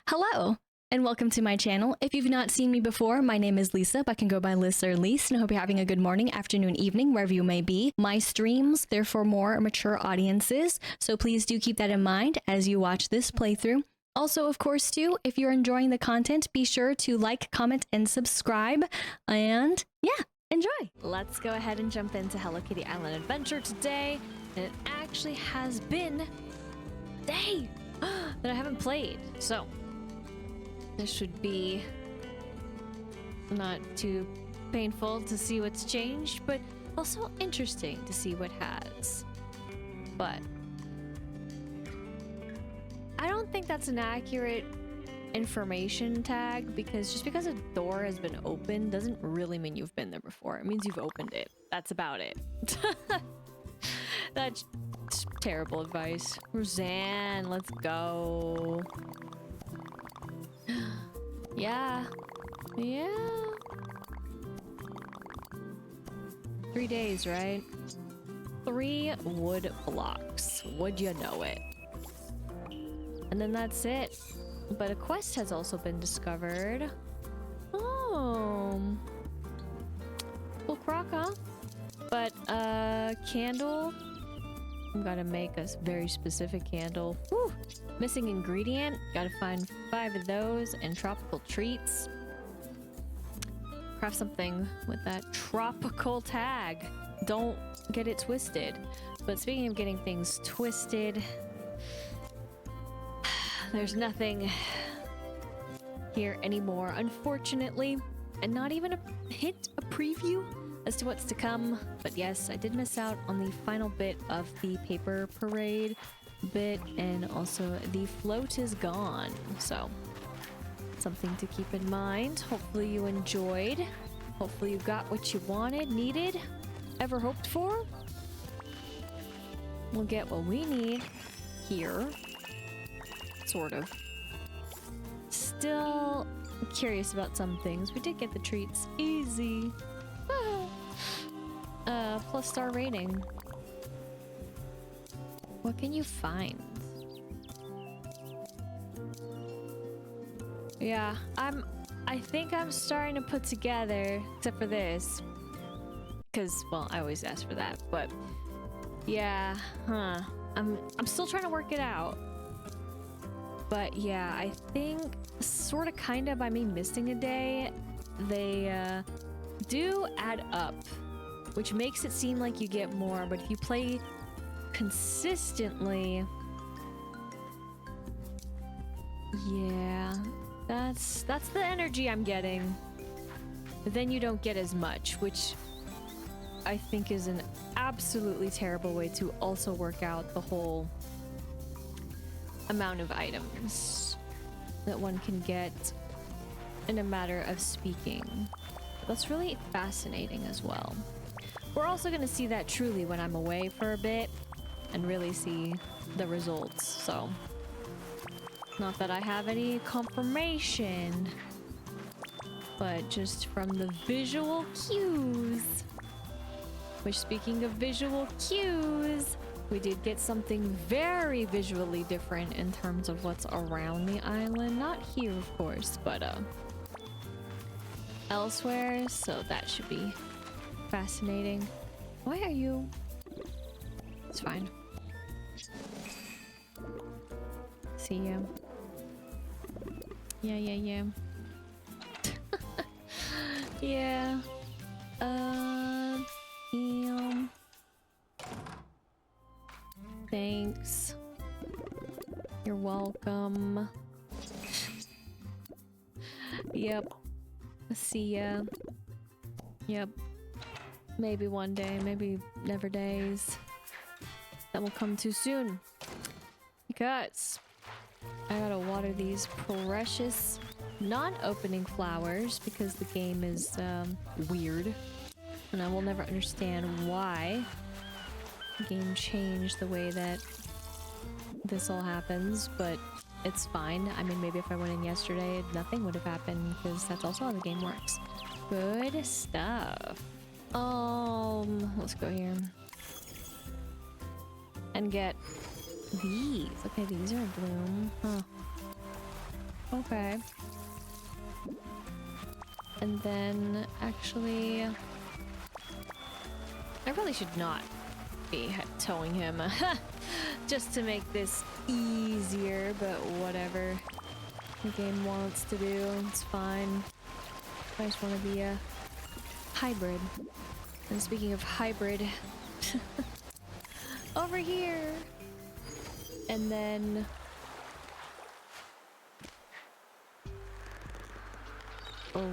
Hello, and welcome to my channel. If you've not seen me before, my name is Lisa, but I can go by Liz or Lise, and I hope you're having a good morning, afternoon, evening, wherever you may be. My streams, they're for more mature audiences, so please do keep that in mind as you watch this playthrough. Also, of course, too, if you're enjoying the content, be sure to like, comment, and subscribe, and yeah, enjoy! Let's go ahead and jump into Hello Kitty Island Adventure today, and it actually has been a day that I haven't played, so this should be not too painful to see what's changed, but also interesting to see what has. But I don't think that's an accurate information tag, because just because a door has been opened doesn't really mean you've been there before. It means you've opened it. That's about it. That's terrible advice. Roseanne, let's go. Yeah. 3 days, right? 3 wood blocks. Would you know it? And then that's it. But a quest has also been discovered. Oh. Well, Croc, huh? But candle. I'm gonna make a very specific candle. Whew. Missing ingredient. Gotta find 5 of those and tropical treats. Craft something with that tropical tag. Don't get it twisted. But speaking of getting things twisted, there's nothing here anymore, unfortunately. And not even a hint, a preview as to what's to come. But yes, I did miss out on the final bit of the paper parade bit, and also the float is gone, so something to keep in mind. Hopefully you enjoyed. Hopefully you got what you wanted, needed, ever hoped for. We'll get what we need here, sort of. Still curious about some things. We did get the treats easy. Plus star rating. What can you find? Yeah, I think I'm starting to put together, except for this, because, well, I always ask for that, but yeah, I'm still trying to work it out. But yeah, I think sort of kind of by me missing a day, they do add up, which makes it seem like you get more, but if you play consistently, yeah, that's the energy I'm getting. But then you don't get as much, which I think is an absolutely terrible way to also work out the whole amount of items that one can get in a matter of speaking. That's really fascinating as well. We're also going to see that truly when I'm away for a bit and really see the results. So, not that I have any confirmation, but just from the visual cues. Which, speaking of visual cues, we did get something very visually different in terms of what's around the island. Not here, of course, but elsewhere. So that should be fascinating. Why are you? It's fine. See you. Yeah. Yeah. Thanks. You're welcome. Yep. See ya. Yep. Maybe one day, maybe never days. That will come too soon. Because I gotta water these precious non-opening flowers because the game is weird. And I will never understand why the game changed the way that this all happens, but it's fine. I mean, maybe if I went in yesterday, nothing would have happened, because that's also how the game works. Good stuff. Let's go here. And get these. Okay, these are in bloom. Huh. Okay. And then, actually, I really should not be towing him just to make this easier, but whatever the game wants to do, it's fine. I just want to be a hybrid. And speaking of hybrid, over here, and then over.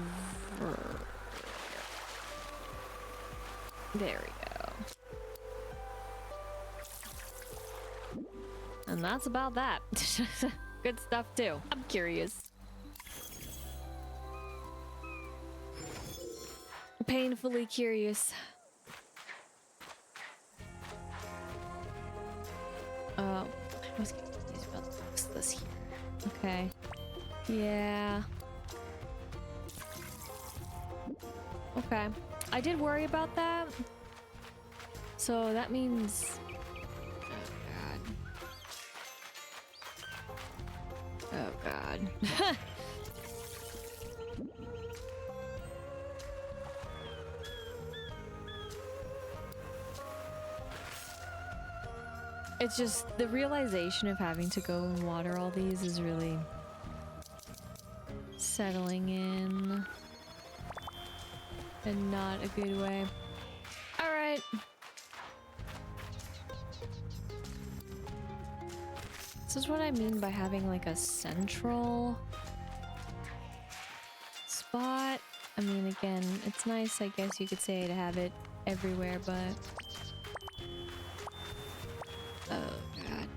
There we go. And that's about that. Good stuff too. I'm curious. Painfully curious. Oh, I was confused about this here. Okay. Yeah. Okay. I did worry about that. So that means... Oh god. Oh god. It's just the realization of having to go and water all these is really settling in. And not a good way. Alright. This is what I mean by having like a central spot. I mean, again, it's nice, I guess you could say, to have it everywhere, but... Oh, God.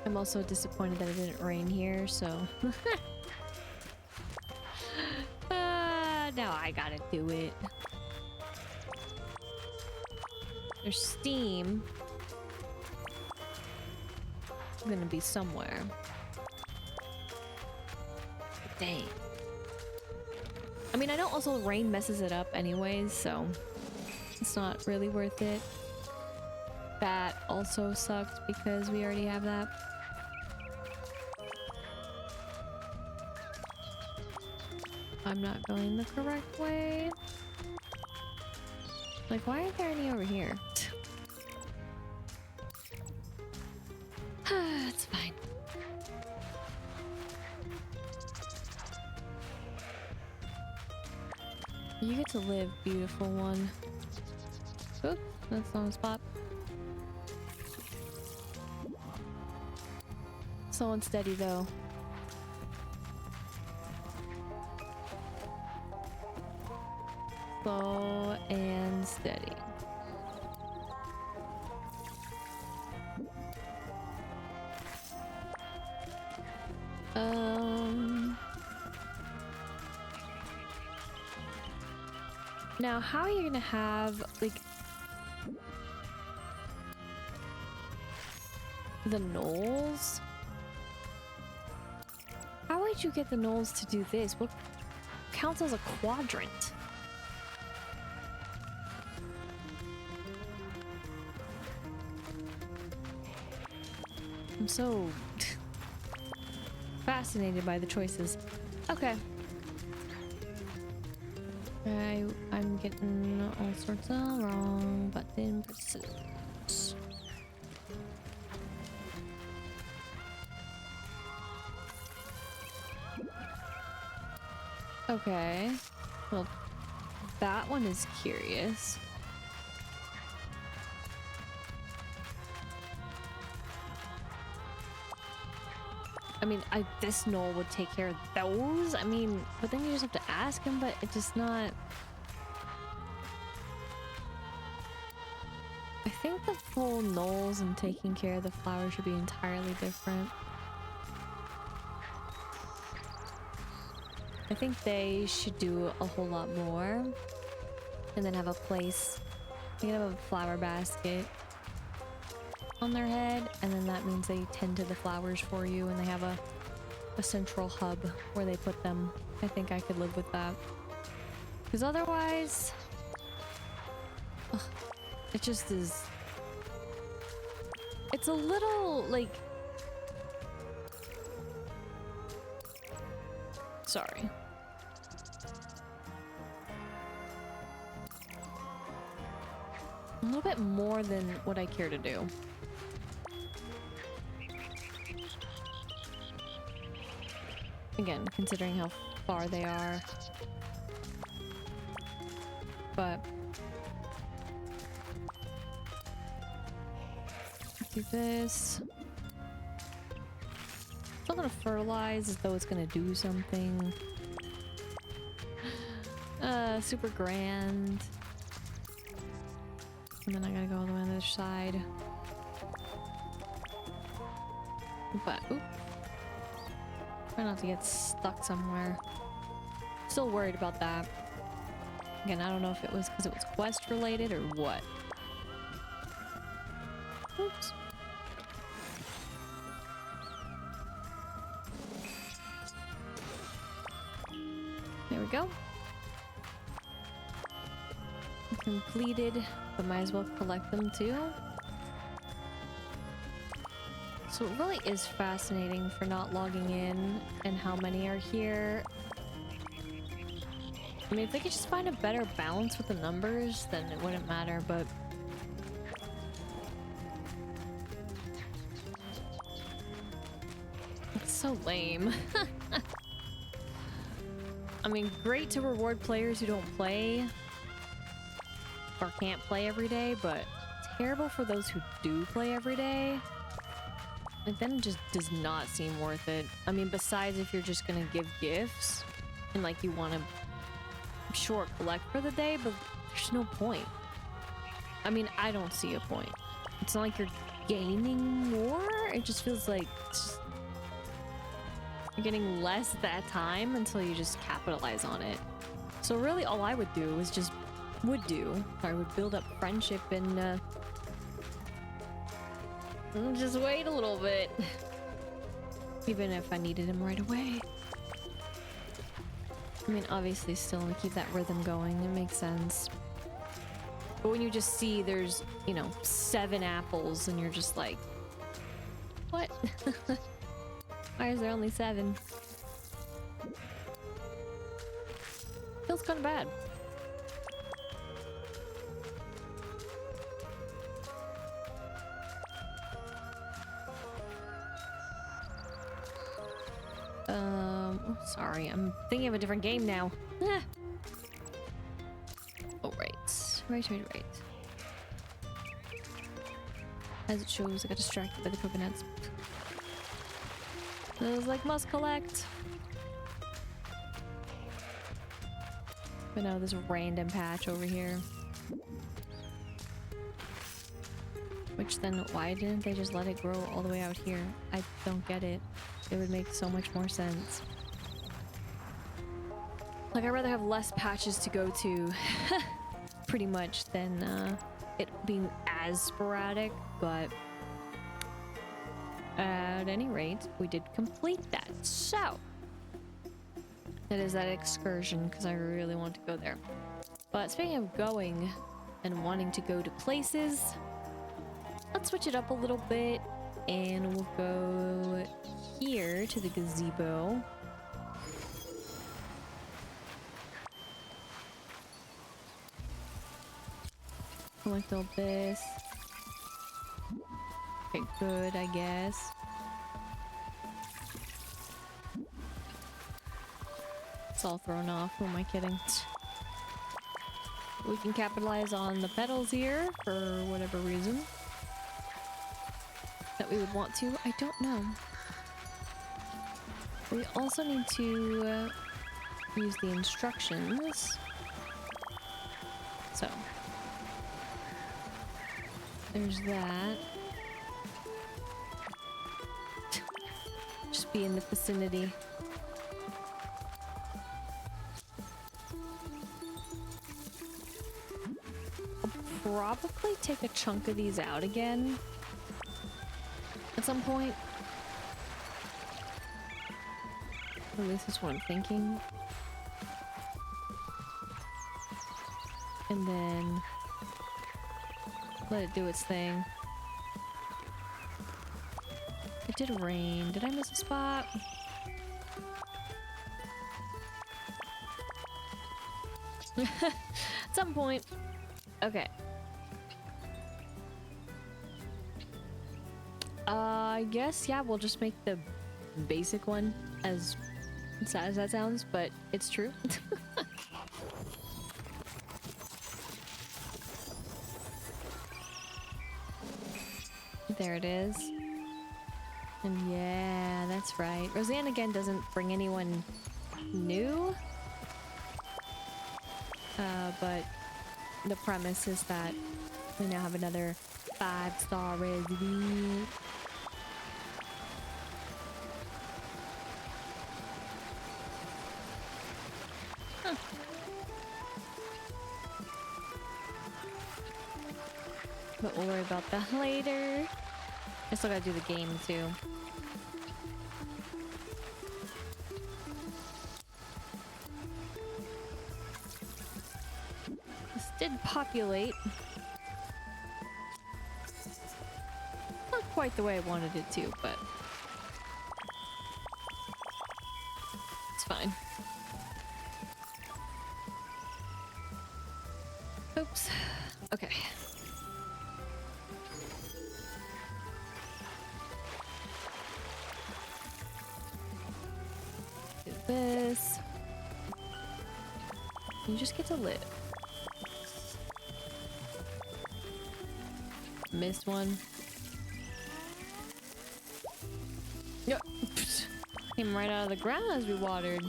I'm also disappointed that it didn't rain here, so... Now I gotta do it. There's steam. It's gonna be somewhere. Dang. I mean, I know also rain messes it up anyways, so it's not really worth it. That also sucked because we already have that. I'm not going the correct way. Like, why aren't there any over here? It's fine. You get to live, beautiful one. Oop, that's the wrong spot. Slow and steady, though. Slow and steady. Now, how are you gonna have, like, the gnolls? How would you get the gnolls to do this? What counts as a quadrant? I'm so fascinated by the choices. Okay. I'm getting all sorts of wrong button presses. Okay. Well, that one is curious. I mean, this gnoll would take care of those. I mean, but then you just have to ask him, but it's just not... I think the full gnolls and taking care of the flowers should be entirely different. I think they should do a whole lot more. And then have a place. They can have a flower basket on their head, and then that means they tend to the flowers for you, and they have a central hub where they put them. I think I could live with that. Because otherwise... Ugh, it just is... it's a little like... Sorry. A little bit more than what I care to do. Again, considering how far they are. But do this. Still gonna fertilize as though it's gonna do something. Super grand. And then I gotta go all the way on the other side. But oop. Try not to get stuck somewhere. Still worried about that. Again, I don't know if it was because it was quest related or what. Oops. There we go. Completed, but might as well collect them too. So it really is fascinating for not logging in and how many are here. I mean, if they could just find a better balance with the numbers, then it wouldn't matter, but... It's so lame. I mean, great to reward players who don't play or can't play every day, but terrible for those who do play every day. Like, then it just does not seem worth it. I mean, besides if you're just gonna give gifts and like you want to short collect for the day, but there's no point. I mean, I don't see a point. It's not like you're gaining more. It just feels like you're getting less that time until you just capitalize on it. So really all I would do is just would build up friendship and just wait a little bit. Even if I needed him right away. I mean, obviously still to keep that rhythm going, it makes sense. But when you just see there's, you know, 7 apples and you're just like, what? Why is there only 7? Feels kind of bad. Oh, sorry, I'm thinking of a different game now. Ah. Oh, right. Right. As it shows, I got distracted by the coconuts. I was like, must collect. But no, this random patch over here. Which then, why didn't they just let it grow all the way out here? I don't get it. It would make so much more sense. Like, I'd rather have less patches to go to, pretty much, than it being as sporadic, but at any rate, we did complete that. So, that is that excursion, because I really want to go there. But speaking of going and wanting to go to places, let's switch it up a little bit, and we'll go here to the gazebo. Collect all this. Okay, good, I guess. It's all thrown off. Who am I kidding? We can capitalize on the petals here for whatever reason that we would want to. I don't know. We also need to use the instructions. So there's that. Just be in the vicinity. I'll probably take a chunk of these out again at some point. At least that's what I'm thinking. And then let it do its thing. It did rain. Did I miss a spot? At some point. Okay. I guess, yeah, we'll just make the basic one, as sad as that sounds, but it's true. There it is. And yeah, that's right. Roseanne again doesn't bring anyone new. But the premise is that we now have another 5-star resident. Huh. But we'll worry about that later. I still gotta do the game too. This did populate. Not quite the way I wanted it to, but it's fine. Oops. Okay. Do this. You just get to live. Missed one. Yep. Came right out of the ground as we watered.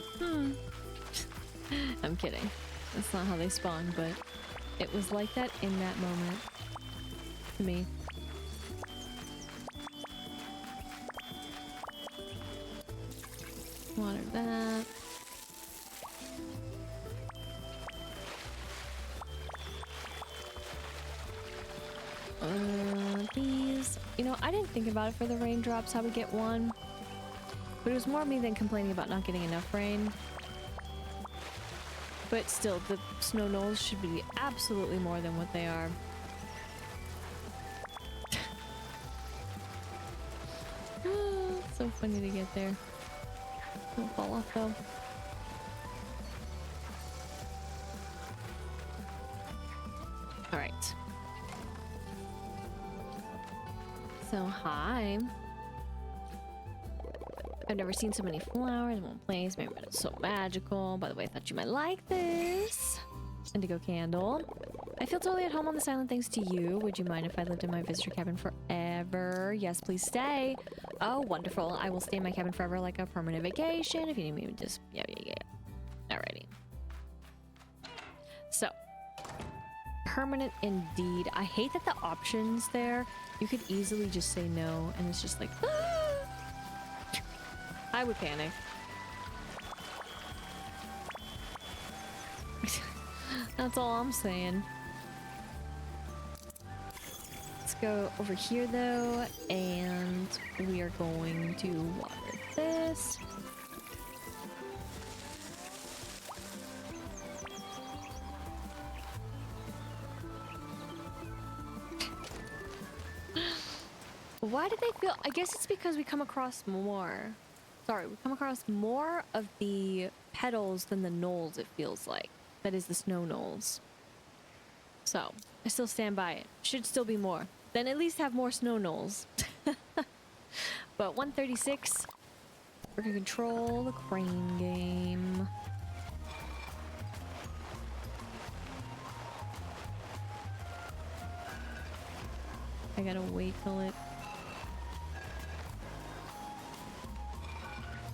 I'm kidding. That's not how they spawn, but it was like that in that moment. To me. Water that. These. You know, I didn't think about it for the raindrops, how we get one. But it was more me than complaining about not getting enough rain. But still, the snow knolls should be absolutely more than what they are. So funny to get there. Don't fall off though. Alright. So, hi. I've never seen so many flowers in one place. Maybe it's so magical. By the way, I thought you might like this. Indigo candle. I feel totally at home on this island thanks to you. Would you mind if I lived in my visitor cabin forever? Yes, please stay. Oh, wonderful. I will stay in my cabin forever like a permanent vacation. If you need me, just... Yeah. Alrighty. So. Permanent indeed. I hate that the options there, you could easily just say no, and it's just like... I would panic. That's all I'm saying. Let's go over here though, and we are going to water this. Why did they feel... I guess it's because we come across more... Sorry, we come across more of the petals than the knolls, it feels like. That is the snow knolls. So, I still stand by it. Should still be more. Then at least have more snow knolls. But 136, we're gonna control the crane game. I gotta wait till it...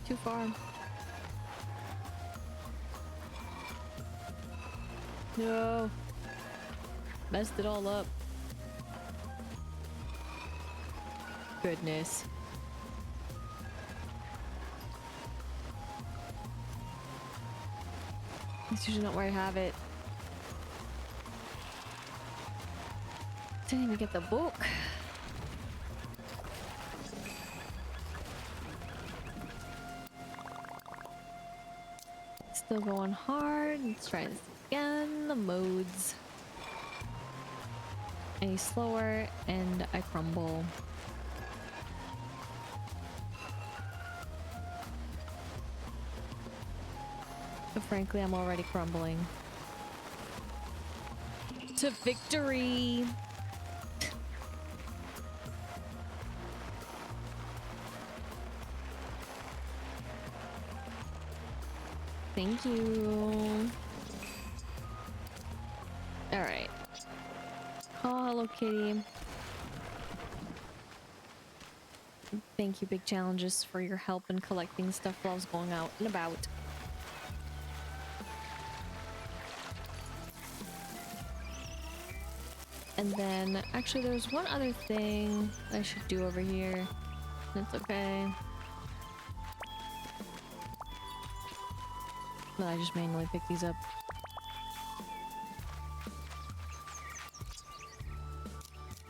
Too far. No. Messed it all up. Goodness. That's usually not where I have it. Didn't even get the book. Still going hard. Let's try this again. The modes. Any slower and I crumble. But frankly, I'm already crumbling. To victory! Thank you. Alright. Oh, hello, kitty. Thank you, Big Challenges, for your help in collecting stuff while I was going out and about. And then, actually, there's one other thing I should do over here. That's okay. But I just manually pick these up.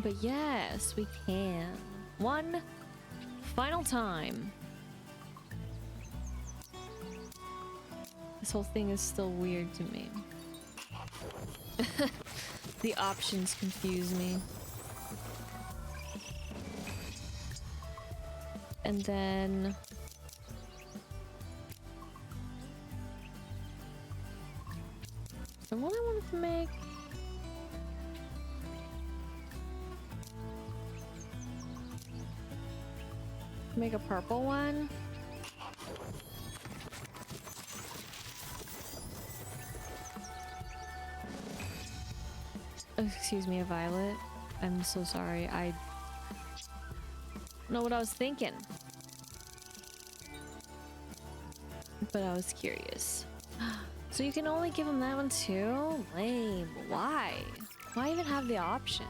But yes, we can. One final time. This whole thing is still weird to me. The options confuse me. And then... so what I wanted to make... make a purple one. Excuse me, a violet. I'm so sorry. I don't know what I was thinking. But I was curious. So you can only give him that one too? Lame. Why? Why even have the option?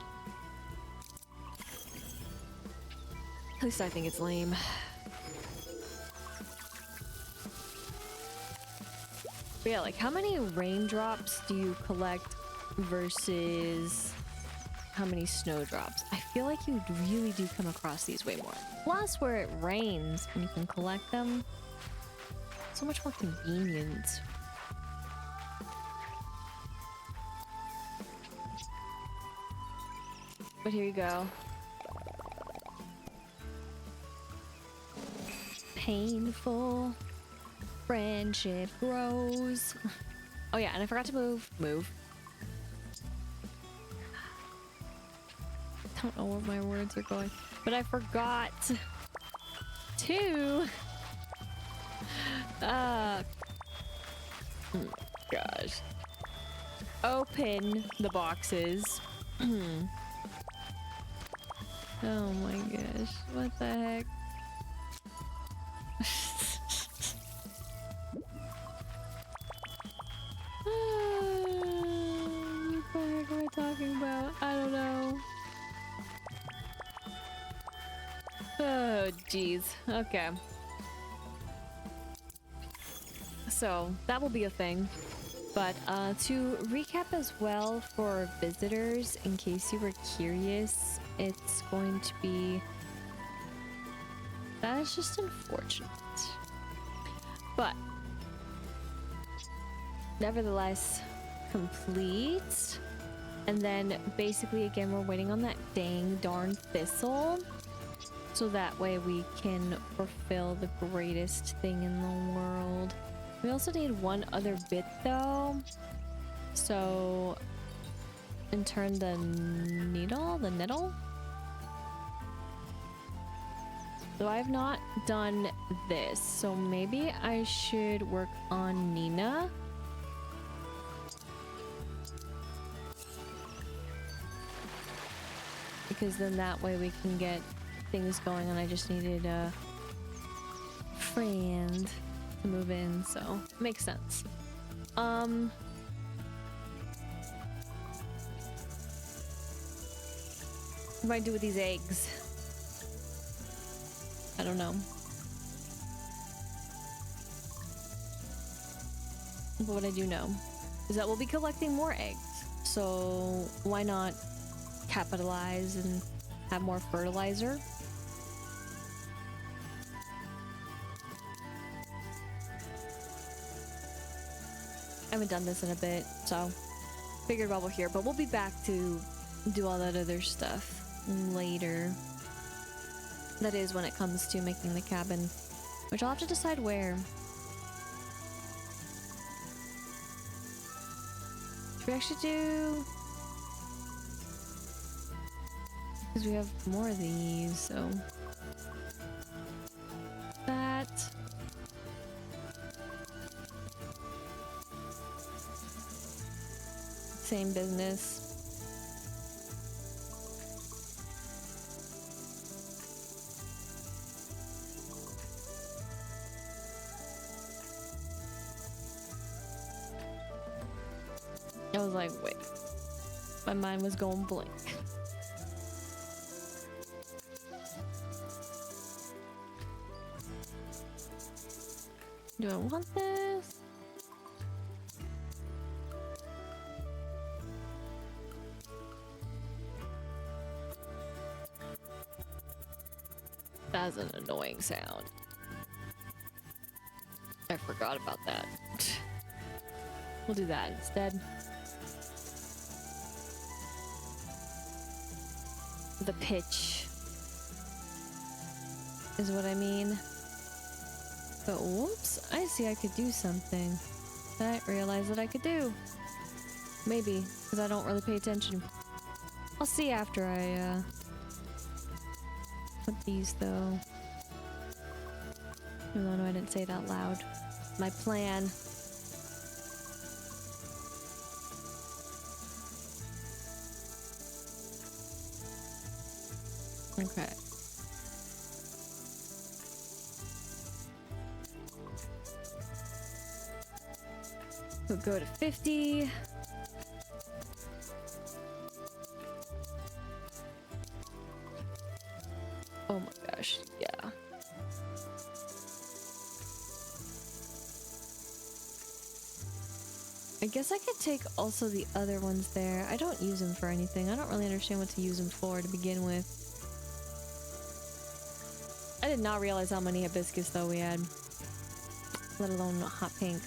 At least I think it's lame. But yeah, like how many raindrops do you collect versus how many snowdrops? I feel like you really do come across these way more. Plus where it rains and you can collect them. So much more convenient. But here you go. Painful. Friendship grows. Oh yeah, and I forgot to move. I don't know where my words are going, but I forgot to gosh, open the boxes. Oh my gosh, what the heck? What the heck am I talking about? I don't know. Oh, jeez. Okay. So, that will be a thing. But, to recap as well for visitors, in case you were curious, it's going to be... that is just unfortunate. But, nevertheless, complete. And then, basically, again, we're waiting on that dang darn thistle. So that way we can fulfill the greatest thing in the world. We also need one other bit though. So, and turn the nettle. So I have not done this. So maybe I should work on Nina. Because then that way we can get things going, and I just needed a friend to move in, so makes sense. What do I do with these eggs? I don't know. But what I do know is that we'll be collecting more eggs, so why not capitalize and have more fertilizer? I haven't done this in a bit, so figured while we're here, but we'll be back to do all that other stuff later. That is when it comes to making the cabin, which I'll have to decide where. We actually do... Because we have more of these, so... That... Same business. I was like, wait. My mind was going blank. Do I want this? That's an annoying sound. I forgot about that. We'll do that instead. The pitch is what I mean. But whoops, I see I could do something that I realized that I could do. Maybe, because I don't really pay attention. I'll see after I put these though. Even though I didn't say it out loud. My plan. Okay. We'll go to 50. Oh my gosh, yeah. I guess I could take also the other ones there. I don't use them for anything. I don't really understand what to use them for to begin with. I did not realize how many hibiscus though we had. Let alone hot pink.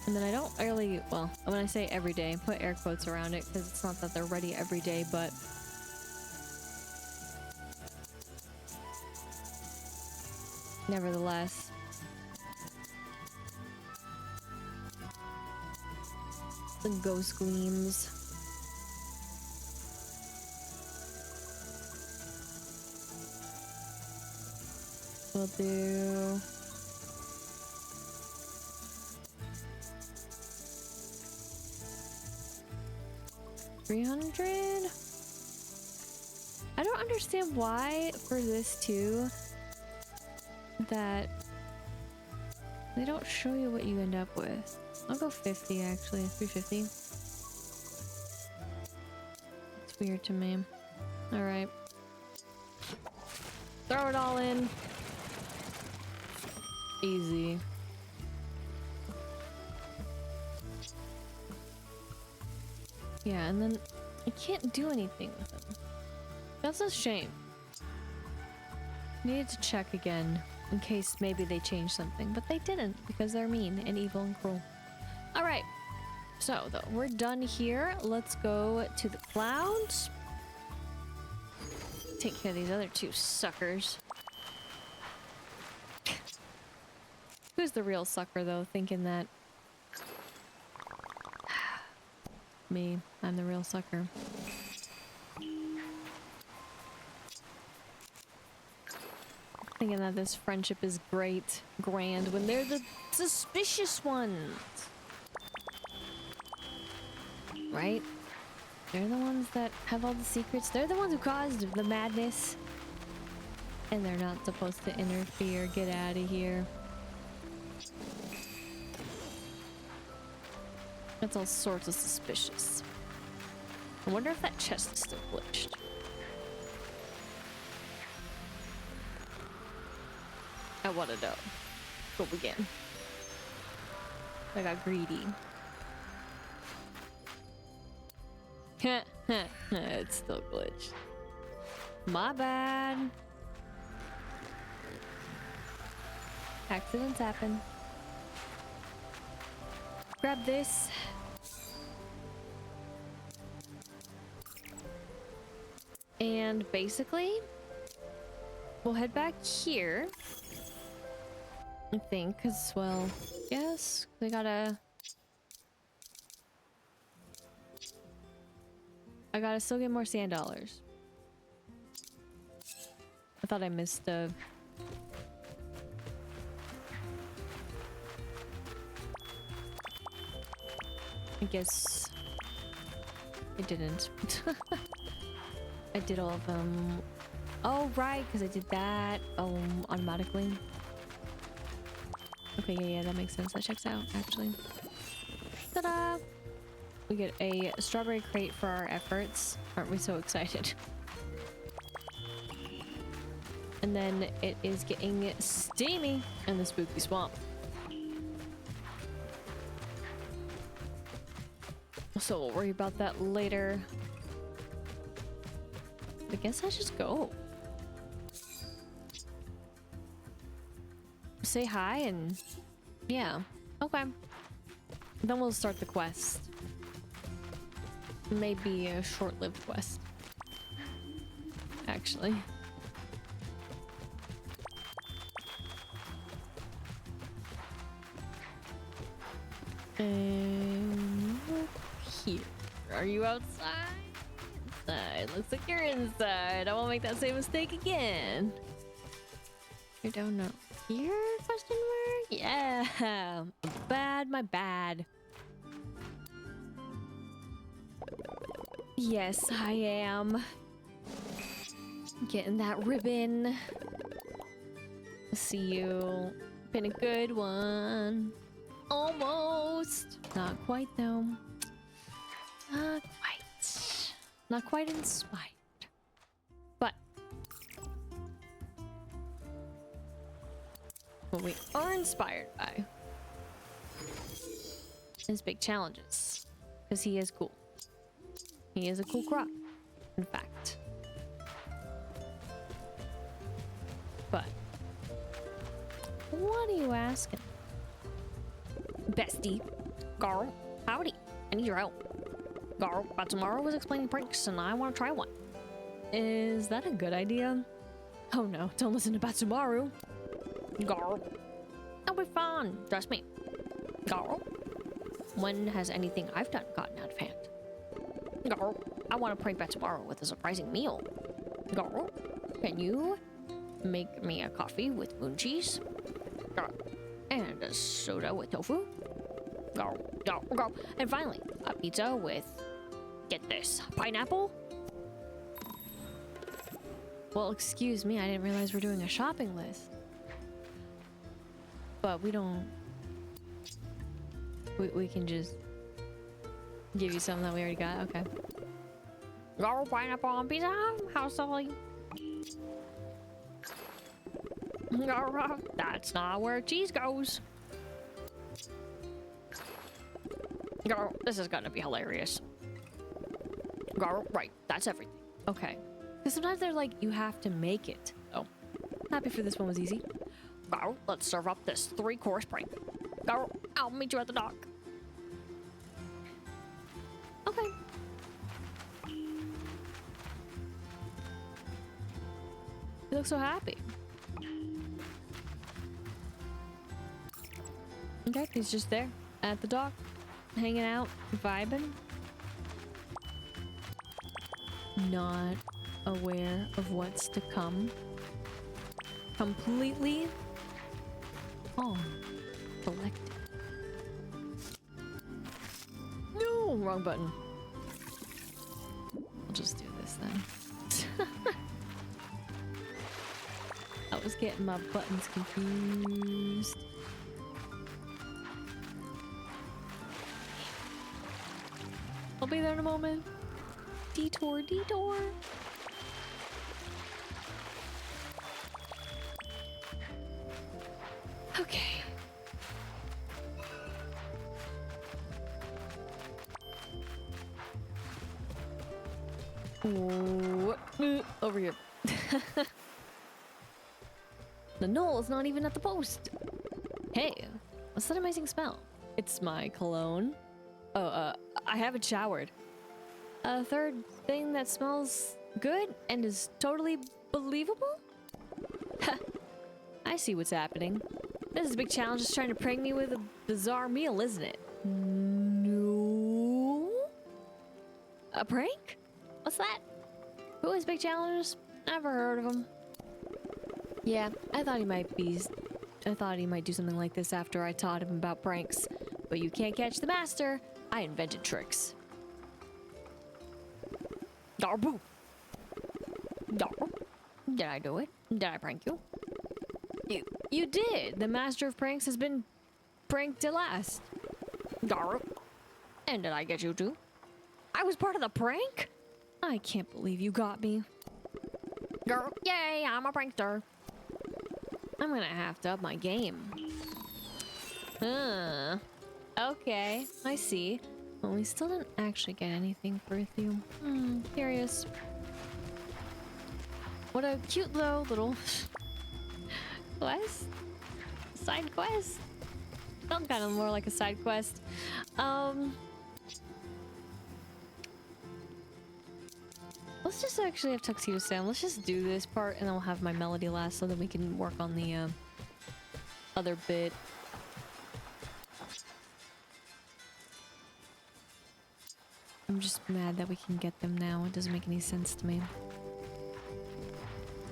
And then I don't really, well, when I say every day, put air quotes around it because it's not that they're ready every day, but nevertheless. The ghost gleams. We'll do... $300? I don't understand why for this too that they don't show you what you end up with. I'll go 50 actually, 350. It's weird to me. Alright. Throw it all in. Easy. Yeah, and then I can't do anything with them. That's a shame. Needed to check again in case maybe they changed something, but they didn't because they're mean and evil and cruel. Alright, so though we're done here. Let's go to the clouds. Take care of these other two suckers. Who's the real sucker though, thinking that? Me. I'm the real sucker. Thinking that this friendship is great, grand, when they're the suspicious ones. Right? They're the ones that have all the secrets. They're the ones who caused the madness. And they're not supposed to interfere. Get out of here. That's all sorts of suspicious. I wonder if that chest is still glitched. I want to know. Go again. I got greedy. It's still glitched. My bad. Accidents happen. Grab this. And basically, we'll head back here. I think, because, well, yes, they gotta... I gotta still get more sand dollars. I thought I missed a... I guess... I didn't. I did all of them. Oh, right, because I did that automatically. Okay, yeah, that makes sense. That checks out, actually. Ta-da! We get a strawberry crate for our efforts. Aren't we so excited? And then it is getting steamy in the spooky swamp. So we'll worry about that later. I guess I just go. Say hi and... yeah. Okay. Then we'll start the quest. Maybe a short-lived quest. Actually. Here. Are you outside? Inside. Looks like you're inside. I won't make that same mistake again. You don't know. Here? Question mark? Yeah. My bad. Yes, I am. Getting that ribbon. See you. Been a good one. Almost. Not quite though. Not quite. Not quite inspired. But what we are inspired by is big challenges. Because he is cool. He is a cool Croc, in fact. But what are you asking? Bestie. Garl, howdy. I need your help. Garl, tomorrow was explaining pranks and I want to try one. Is that a good idea? Oh no, don't listen to Batsumaru. Garl. That'll be fun, trust me. Garl. When has anything I've done gotten out of hand? Garl, I want to prank Batsumaru with a surprising meal. Garl, can you make me a coffee with moon cheese? Garl, and a soda with tofu? Garl, garl, garl. And finally, a pizza with, get this, pineapple? Well, excuse me, I didn't realize we're doing a shopping list. But we don't... We can just give you something that we already got. Okay. Garl, pineapple on pizza? How silly. Garl, that's not where cheese goes. Garl, this is gonna be hilarious. Garl, right, that's everything. Okay. Because sometimes they're like, you have to make it. Oh, happy for this one was easy. Garl, let's serve up this 3-course prank. Garl, I'll meet you at the dock. Okay. You look so happy. Okay, he's just there at the dock, hanging out, vibing. Not aware of what's to come. Completely calm, collected. No, wrong button. I'll just do this then. I was getting my buttons confused. I'll be there in a moment. Detour, detour. Okay. Over here. The knoll is not even at the post. Hey, what's that amazing smell? It's my cologne. Oh, I haven't showered. A third thing that smells good and is totally believable? I see what's happening. This is a big challenge, just trying to prank me with a bizarre meal, isn't it? No. A prank? What's that? Who is Big Challenges? Never heard of him. Yeah, I thought he might do something like this after I taught him about pranks. But you can't catch the master. I invented tricks. Darbu. Dar. Did I do it? Did I prank you? You did. The master of pranks has been pranked at last. Dar. And did I get you too? I was part of the prank? I can't believe you got me. Girl, yay, I'm a prankster. I'm gonna have to up my game. Okay, I see. Well, we still didn't actually get anything for you. Curious. What a cute though little quest. Side quest. Felt kind of more like a side quest. Let's just actually have Tuxedo Sam. Let's just do this part and then we'll have my melody last so that we can work on the other bit. I'm just mad that we can get them now. It doesn't make any sense to me.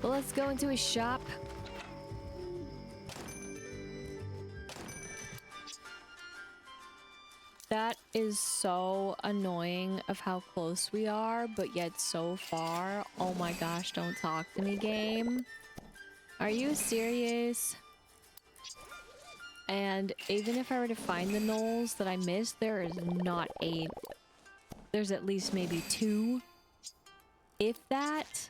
Well, let's go into his shop. That is so annoying of how close we are, but yet so far. Oh my gosh, don't talk to me, game. Are you serious? And even if I were to find the gnolls that I missed, there is not 8. There's at least maybe 2. If that.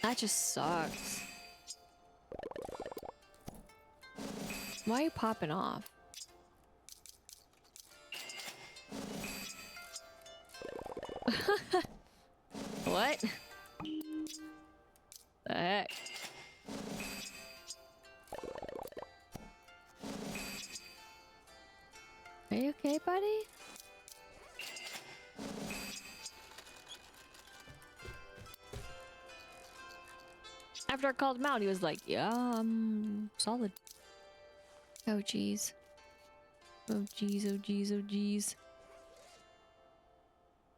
That just sucks. Why are you popping off? What? The heck? Are you okay, buddy? After I called him out, he was like, yeah, I'm solid. Oh, jeez. Oh, jeez, oh, jeez, oh, jeez.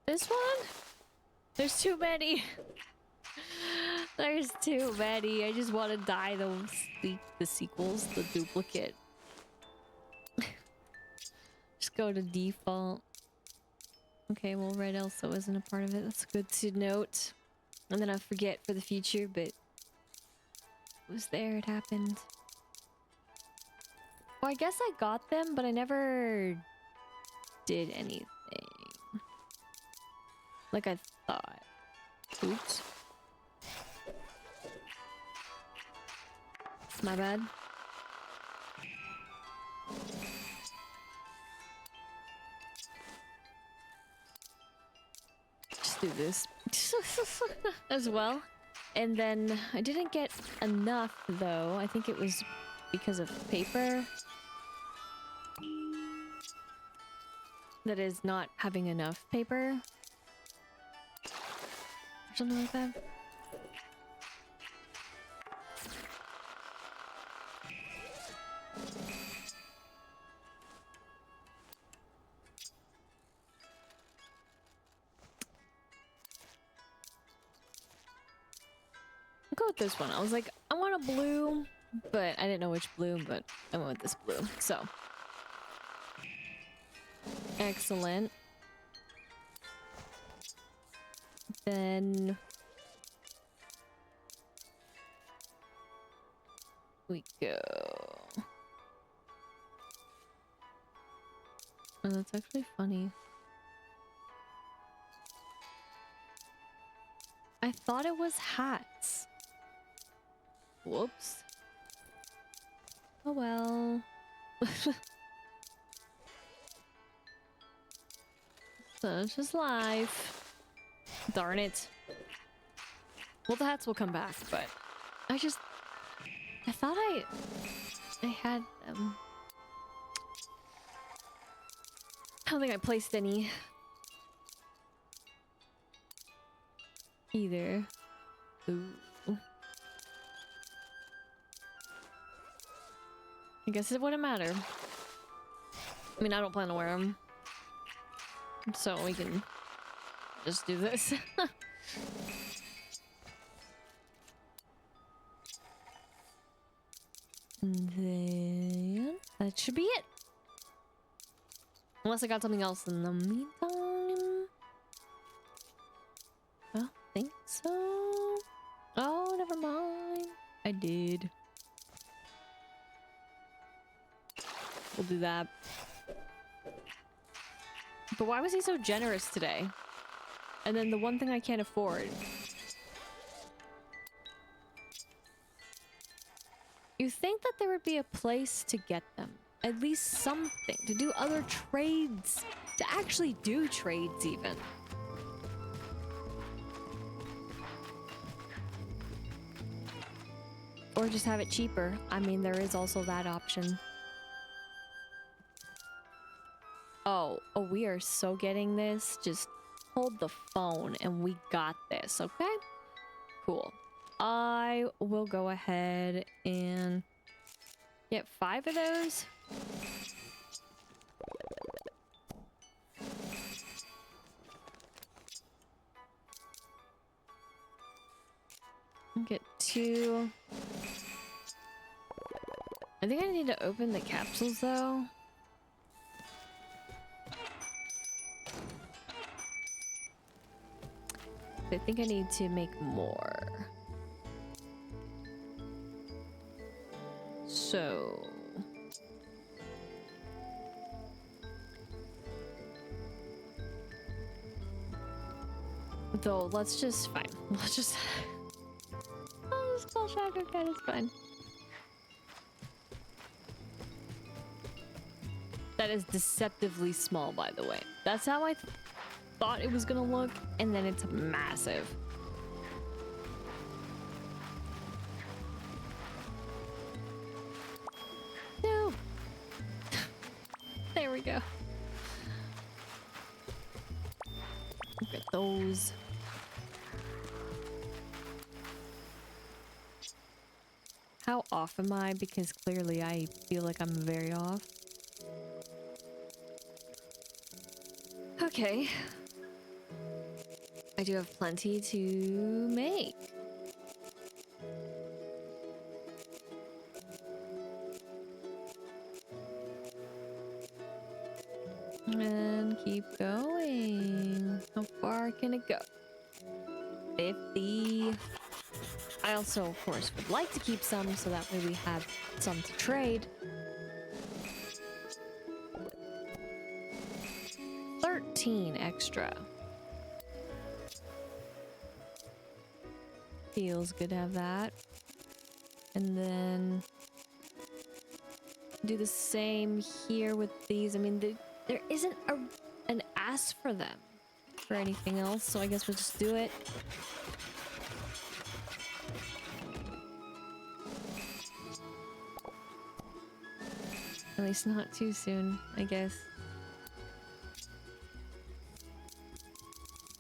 This one? There's too many. There's too many. I just want to die those the sequels, the duplicate. Just go to default. Okay, well, Red also isn't a part of it. That's good to note. And then I forget for the future, but it was there, it happened. Well, I guess I got them, but I never did anything. Like I thought. Oops. My bad. Just do this. As well. And then I didn't get enough, though. I think it was because of paper. That is not having enough paper. Or something like that. I'll go with this one. I was like, I want a blue, but I didn't know which blue, but I went with this blue. So. Excellent. Then we go. Oh, that's actually funny. I thought it was hats. Whoops. Oh well. Such is life. Darn it. Well, the hats will come back, but I thought I had them. I don't think I placed any. Either. Ooh. I guess it wouldn't matter. I mean, I don't plan to wear them. So we can just do this. And then that should be it. Unless I got something else in the meantime. I don't think so. Oh, never mind. I did. We'll do that. But why was he so generous today? And then the one thing I can't afford. You think that there would be a place to get them. At least something. To do other trades. To actually do trades even. Or just have it cheaper. I mean, there is also that option. Oh, we are so getting this. Just hold the phone and we got this, okay? Cool. I will go ahead and get 5 of those. Get 2. I think I need to open the capsules though. I think I need to make more. So... though, let's just... fine. Let's just... I'll just call Shaka Cat, it's fine. That is deceptively small, by the way. That's how I thought it was gonna look, and then it's massive. No. There we go. Look at those. How off am I? Because clearly I feel like I'm very off. Okay. I do have plenty to make. And keep going. How far can it go? 50. I also, of course, would like to keep some so that way we have some to trade. 13 extra. Feels good to have that. And then do the same here with these. I mean, there isn't an ask for them for anything else, so I guess we'll just do it. At least not too soon, I guess.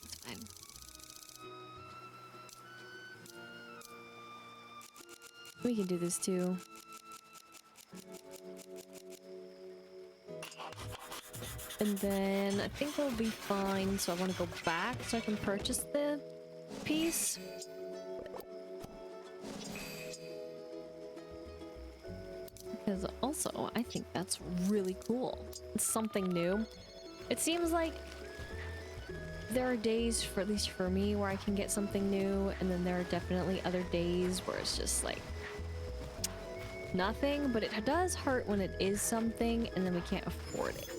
It's fine. We can do this too. And then I think we'll be fine, so I want to go back so I can purchase the piece. Because also, I think that's really cool. It's something new. It seems like there are days, for at least for me, where I can get something new, and then there are definitely other days where it's just like nothing, but it does hurt when it is something and then we can't afford it.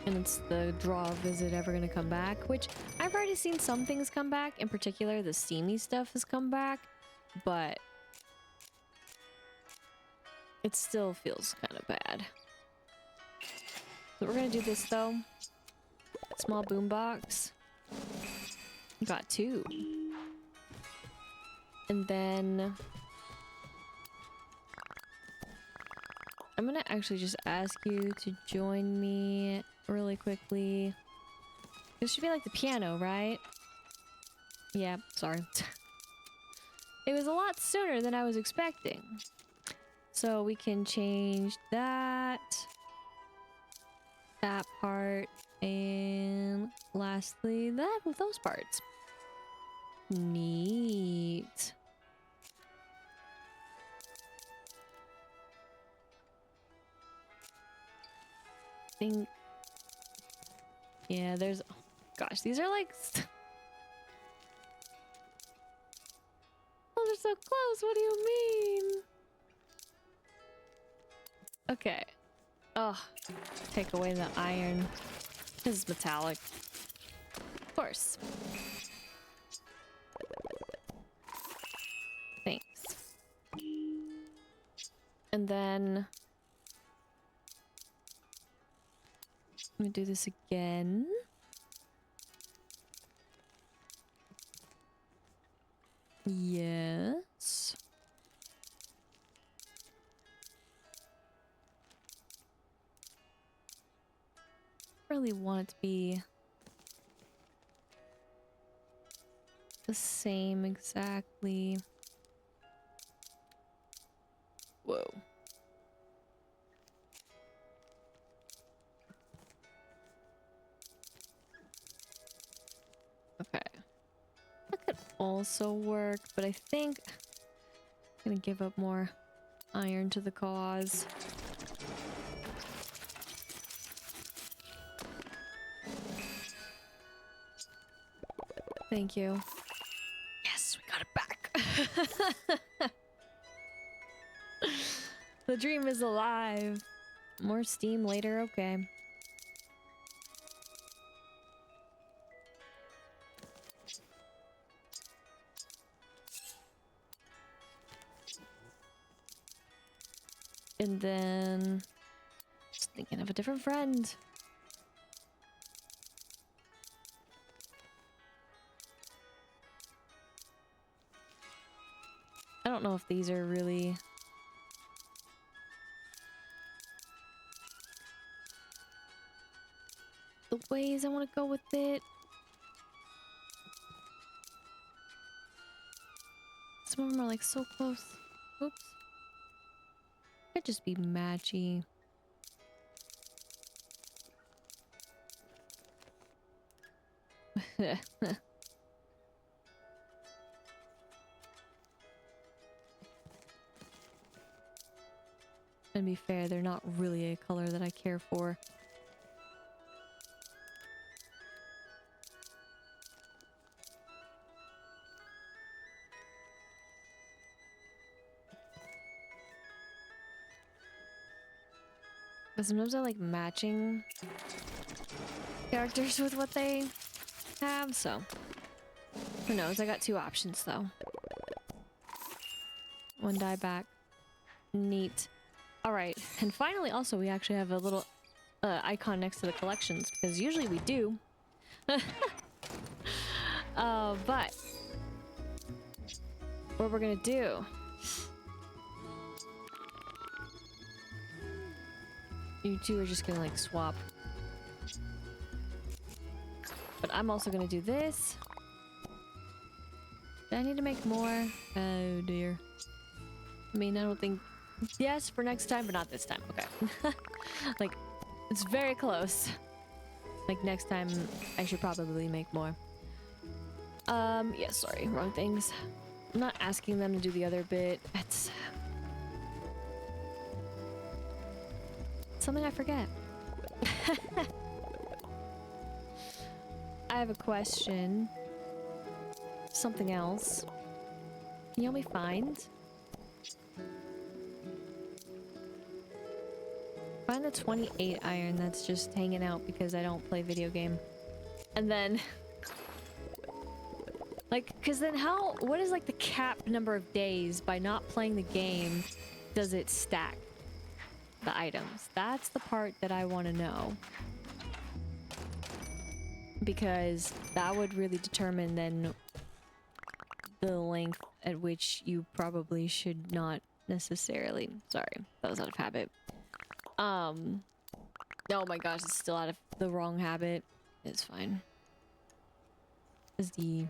And it's the draw of, is it ever going to come back? Which I've already seen some things come back. In particular, the steamy stuff has come back, but it still feels kind of bad. So we're going to do this though. Small boombox. Got 2. And then I'm gonna actually just ask you to join me really quickly. This should be like the piano, right? Yeah, sorry. It was a lot sooner than I was expecting. So we can change that part, and lastly that with those parts. Neat. Think. Yeah, there's. Oh, gosh, these are like. Oh, they're so close. What do you mean? Okay. Oh, take away the iron. This is metallic. Of course. Thanks. And then let me do this again. Yes. Really want it to be the same exactly. Whoa. Okay. That could also work, but I think I'm gonna give up more iron to the cause. Thank you. Yes, we got it back. The dream is alive. More steam later, okay. And then just thinking of a different friend. I don't know if these are really the ways I want to go with it. Some of them are like so close. Oops. Could just be matchy. And be fair, they're not really a color that I care for. But sometimes I like matching characters with what they have, so who knows? I got two options though. One die back. Neat. Alright, and finally also we actually have a little icon next to the collections, because usually we do. But what we're gonna do, you two are just gonna like swap. But I'm also gonna do this. Do I need to make more? Oh dear. I mean, I don't think... Yes, for next time, but not this time. Okay. Like, it's very close. Like, next time, I should probably make more. Yeah, sorry. Wrong things. I'm not asking them to do the other bit. It's something I forget. I have a question. Something else. Can you help me find? Find the 28 iron that's just hanging out because I don't play video game. And then... Like, because then how... What is, like, the cap number of days by not playing the game does it stack the items? That's the part that I want to know. Because that would really determine, then, the length at which you probably should not necessarily... Sorry, that was out of habit. Oh my gosh, it's still out of the wrong habit. It's fine. Is the...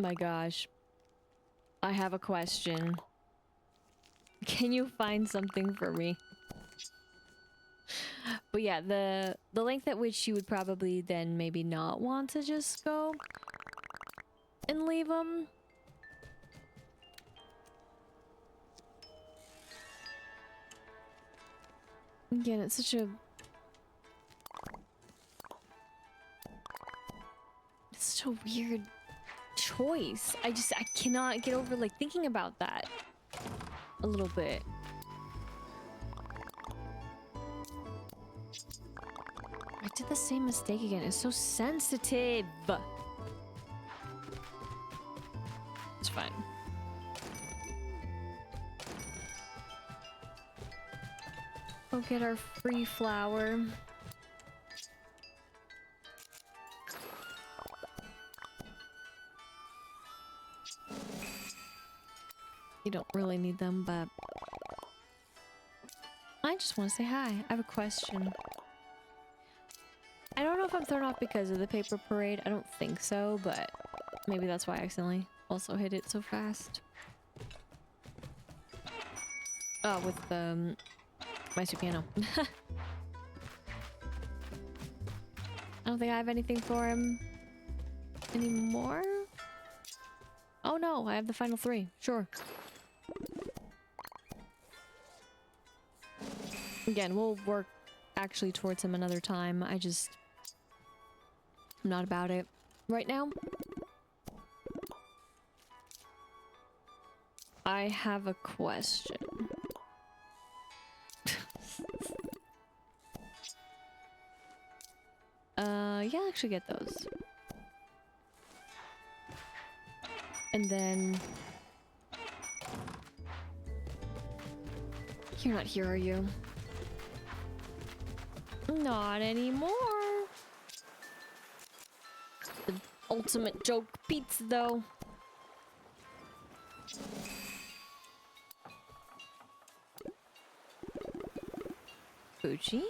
My gosh. I have a question. Can you find something for me? But yeah, the length at which you would probably then maybe not want to just go and leave them. Again, it's such a weird choice. I cannot get over like thinking about that a little bit. I did the same mistake again. It's so sensitive. It's fine. Go get our free flower. You don't really need them, but I just want to say hi. I have a question. I don't know if I'm thrown off because of the paper parade. I don't think so, but maybe that's why I accidentally also hit it so fast. Oh, with the Maestro Piano. I don't think I have anything for him anymore. Oh no, I have the final 3. Sure. Again, we'll work actually towards him another time. I'm not about it right now. I have a question. Yeah, I'll actually get those. And then... You're not here, are you? Not anymore. The ultimate joke pizza, though. Fuji?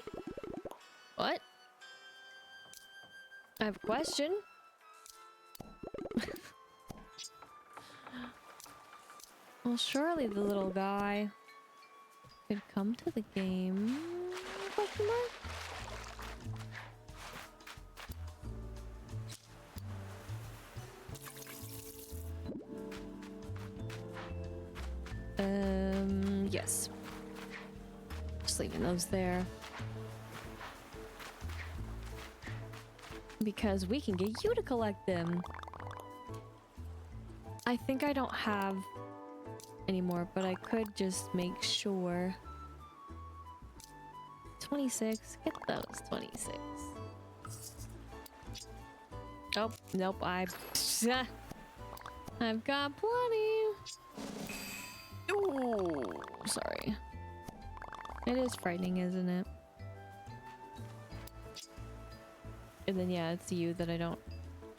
What? I have a question. Well, surely the little guy could come to the game. Question mark? Yes. Just leaving those there. Because we can get you to collect them. I think I don't have anymore, but I could just make sure. 26. Get those 26. Oh, nope. I've got plenty. Ooh, sorry. It is frightening, isn't it? And then yeah, it's you that I don't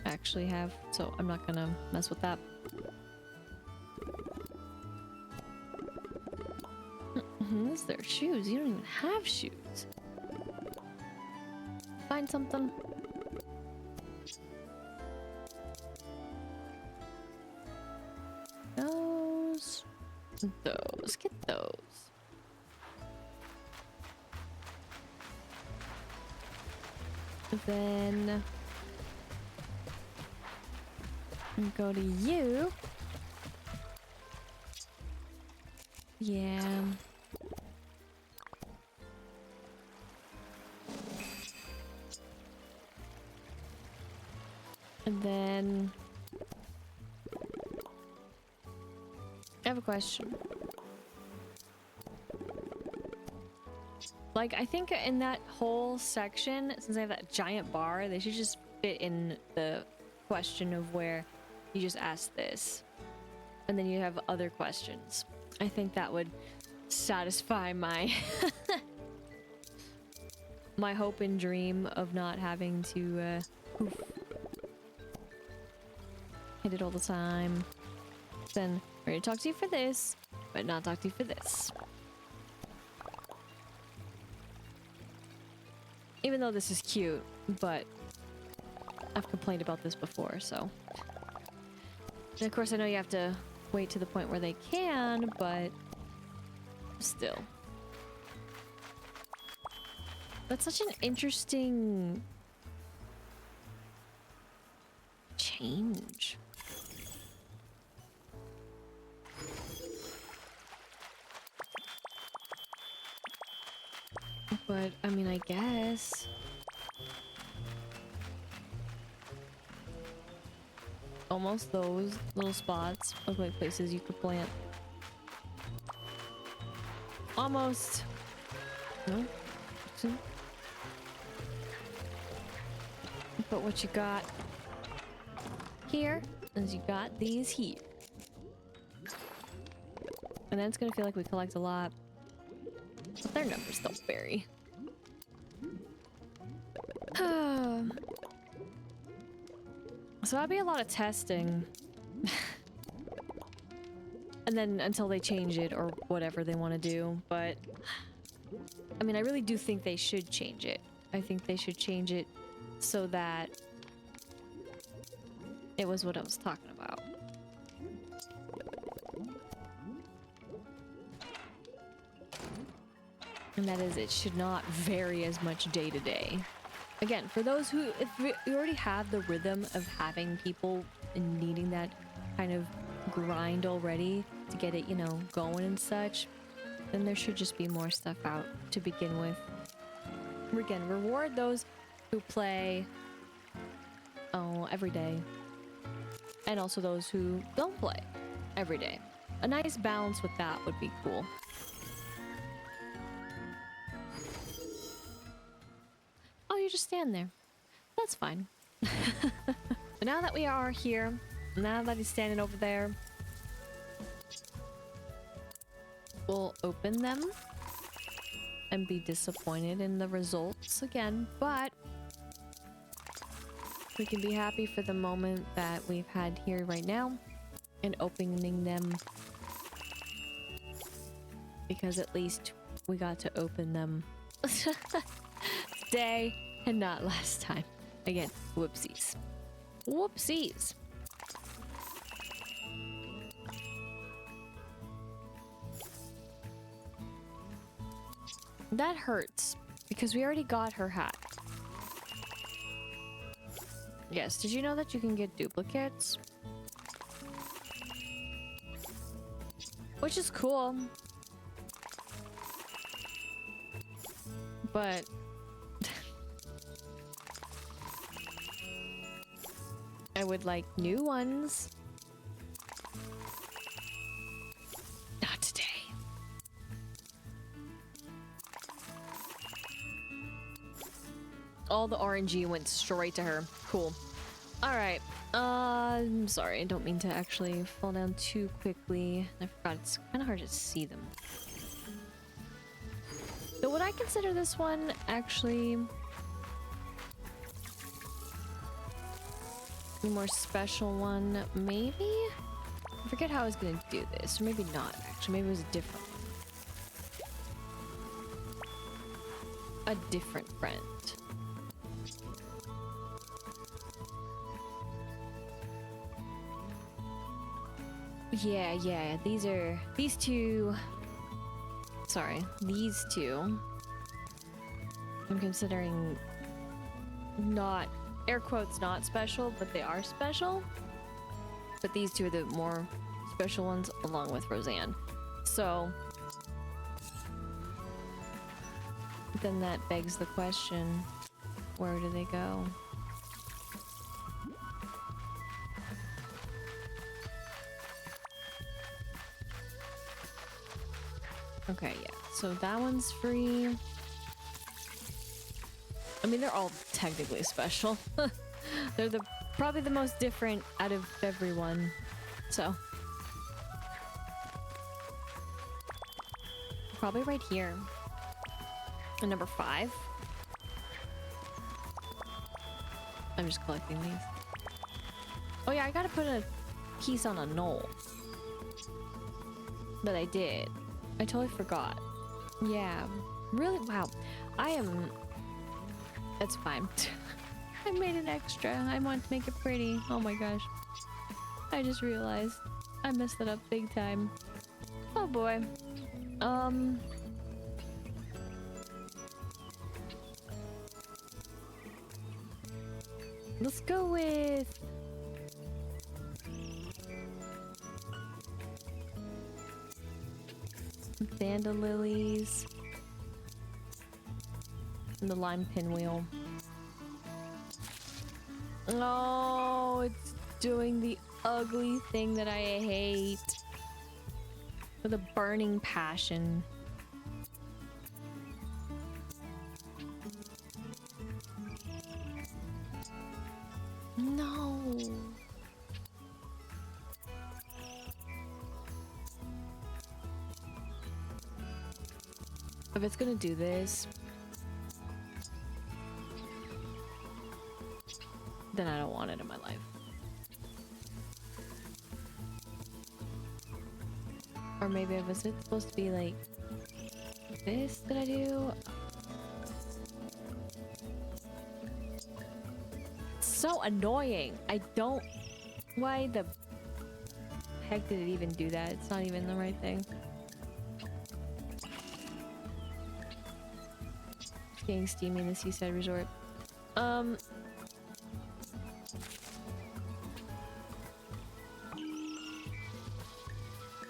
actually have, so I'm not gonna mess with that. This is their shoes. You don't even have shoes. Find something. Those. Get those. Then go to you. Yeah. And then I have a question. Like, I think in that whole section, since I have that giant bar, they should just fit in the question of where you just ask this. And then you have other questions. I think that would satisfy my my hope and dream of not having to hit it all the time. Then we're gonna talk to you for this, but not talk to you for this. Even though this is cute, but I've complained about this before, so. And of course I know you have to wait to the point where they can, but still. That's such an interesting change. But, I mean, I guess. Almost those little spots look like places you could plant. Almost. No? But what you got here is you got these here. And then it's gonna feel like we collect a lot. But their numbers don't vary. So that'd be a lot of testing. And then until they change it or whatever they want to do. But I mean, I really do think they should change it. I think they should change it so that it was what I was talking about. And that is, it should not vary as much day to day. Again, for those who, if you already have the rhythm of having people and needing that kind of grind already to get it, you know, going and such, then there should just be more stuff out to begin with. Again, reward those who play every day, and also those who don't play every day. A nice balance with that would be cool. Oh, you just stand there. That's fine. But now that we are here, now that he's standing over there, we'll open them and be disappointed in the results again, but we can be happy for the moment that we've had here right now and opening them, because at least we got to open them today and not last time. Again, whoopsies. Whoopsies. That hurts, because we already got her hat. Yes, did you know that you can get duplicates? Which is cool. But I would like new ones. Not today. All the RNG went straight to her. Cool. Alright. I'm sorry. I don't mean to actually fall down too quickly. I forgot it's kind of hard to see them. So would I consider this one actually a more special one? Maybe? I forget how I was gonna do this. Or maybe not, actually. Maybe it was a different one. A different friend. Yeah, these two, I'm considering not, air quotes, not special, but they are special. But these two are the more special ones, along with Roseanne. So then that begs the question, where do they go? Okay, yeah, so that one's free. I mean, they're all technically special. They're probably the most different out of everyone, so. Probably right here. And number 5. I'm just collecting these. Oh yeah, I gotta put a piece on a knoll. But I did. I totally forgot. Yeah. Really? Wow. That's fine. I made an extra. I want to make it pretty. Oh my gosh. I just realized I messed it up big time. Oh boy. Let's go with dandelions and the lime pinwheel. Oh, it's doing the ugly thing that I hate with a burning passion. No. If it's gonna do this, then I don't want it in my life. Or maybe was it supposed to be like this that I do? So annoying. I don't... Why the heck did it even do that? It's not even the right thing. It's getting steamy in the seaside resort.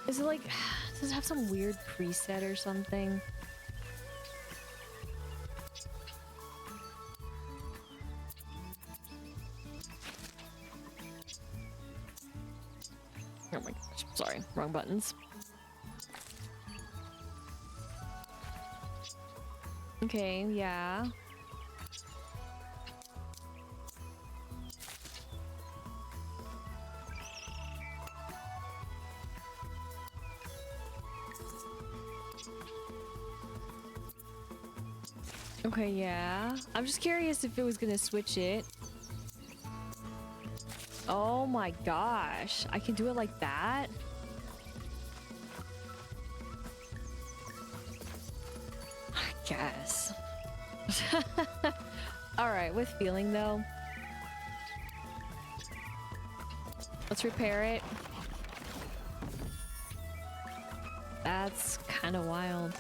Is it like... Does it have some weird preset or something? Oh my gosh, sorry, wrong buttons. Okay, yeah. Okay, yeah. I'm just curious if it was gonna switch it. Oh my gosh. I can do it like that? I guess. Alright, with feeling though. Let's repair it. That's kind of wild.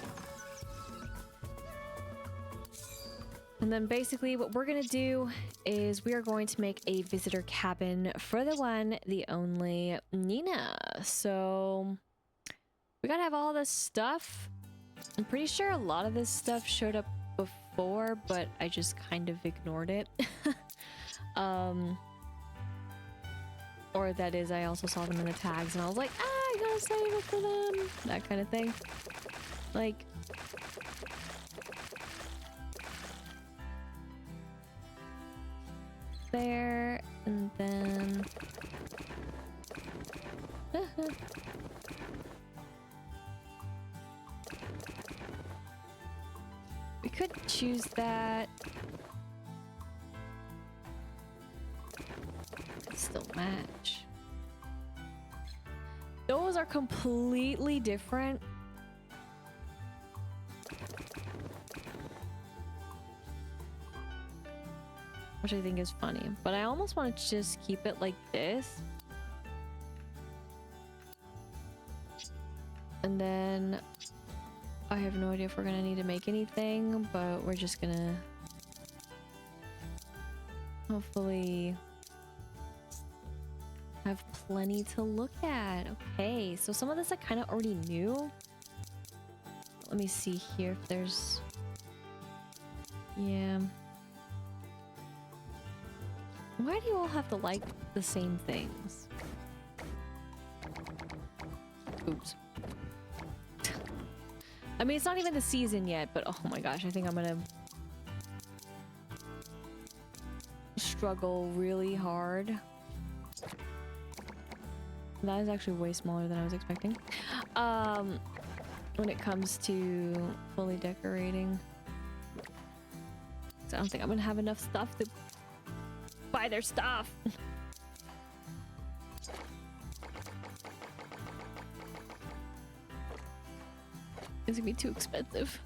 And then basically what we're gonna do is we are going to make a visitor cabin for the one, the only Nina. So we gotta have all this stuff. I'm pretty sure a lot of this stuff showed up before, but I just kind of ignored it. Or that is, I also saw them in the tags and I was like, ah, I gotta save it for them. That kind of thing. Like, there, and then we could choose that. Still match. Those are completely different. Which I think is funny, but I almost want to just keep it like this. And then I have no idea if we're gonna need to make anything, but we're just gonna hopefully have plenty to look at. Okay, so some of this I kind of already knew. Let me see here if there's... Yeah. Why do you all have to like the same things? Oops. I mean, it's not even the season yet, but oh my gosh, I think I'm gonna struggle really hard. That is actually way smaller than I was expecting. When it comes to fully decorating. So I don't think I'm gonna have enough stuff to buy their stuff. It's gonna be too expensive.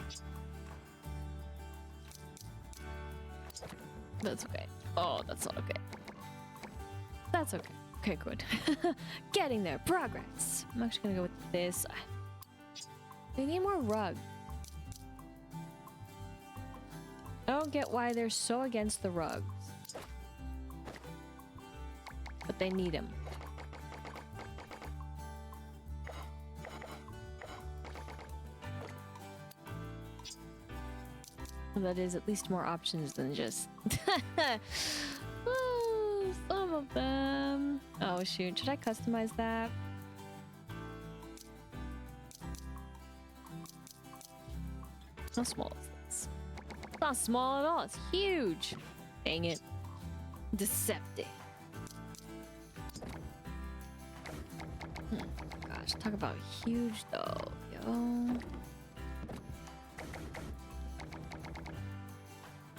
That's okay. Oh, that's not okay. That's okay. Okay, good. Getting there. Progress. I'm actually gonna go with this. They need more rugs. I don't get why they're so against the rugs. But they need them. That is at least more options than just oh, some of them. Oh shoot, should I customize that? How small is this? It's not small at all, it's huge. Dang it. Deceptive. Gosh, talk about huge though, yo.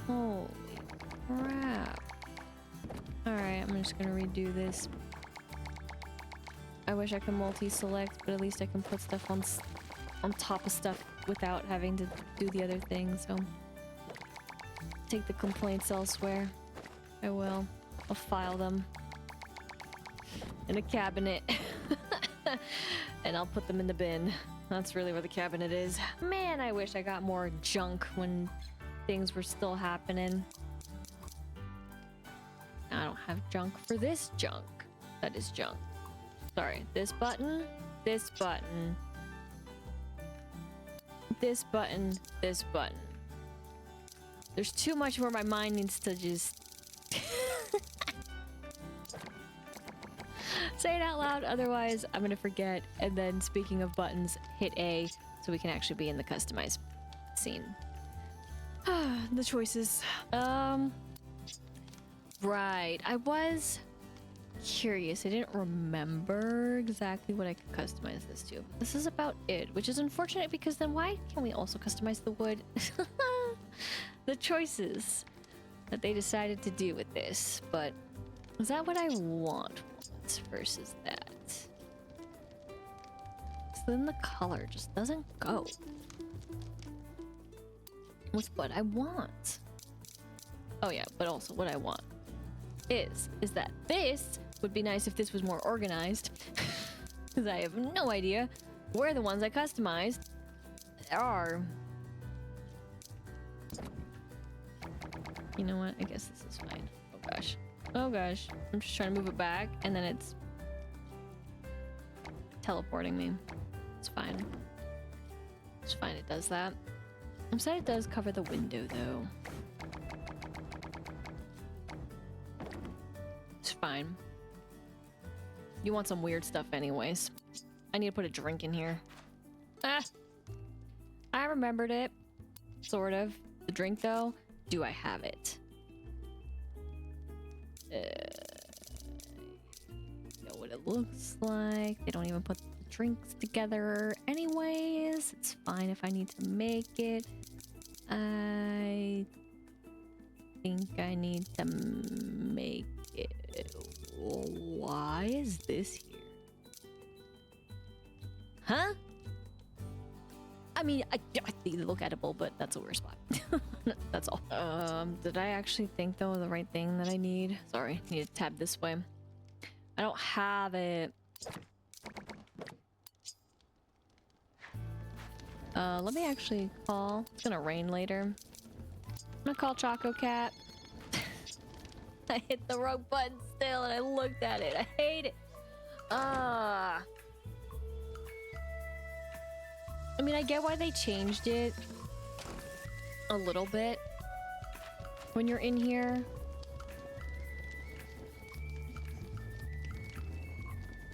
Holy crap. Alright, I'm just gonna redo this. I wish I could multi-select, but at least I can put stuff on top of stuff without having to do the other thing, so... Take the complaints elsewhere. I will. I'll file them. In a cabinet. And I'll put them in the bin. That's really where the cabinet is. Man, I wish I got more junk when things were still happening. I don't have junk for this junk. That is junk. Sorry, this button, this button, this button, this button. There's too much where my mind needs to just say it out loud, otherwise I'm gonna forget. And then speaking of buttons, hit A so we can actually be in the customized scene. The choices. Right. I was curious. I didn't remember exactly what I could customize this to. This is about it, which is unfortunate because then why can't we also customize the wood? The choices that they decided to do with this, but is that what I want versus that? So then the color just doesn't go with what I want. Oh yeah, but also what I want is that this would be nice if this was more organized, because I have no idea where the ones I customized are. You know what? I guess this is fine. Oh gosh. Oh gosh. I'm just trying to move it back and then it's teleporting me. It's fine. It's fine, it does that. I'm sad it does cover the window though. It's fine. You want some weird stuff anyways. I need to put a drink in here. Ah! I remembered it. Sort of. The drink though, do I have it? Know what it looks like. They don't even put the drinks together anyways. It's fine if I need to make it. I think I need to make it. Why is this here? Huh? I mean, I think they look edible, but that's a weird spot. That's all. Did I actually think though of the right thing that I need? Sorry, I need to tab this way. I don't have it. Let me actually call. It's gonna rain later. I'm gonna call Choco Cat. I hit the wrong button still and I looked at it. I hate it. I mean, I get why they changed it a little bit when you're in here.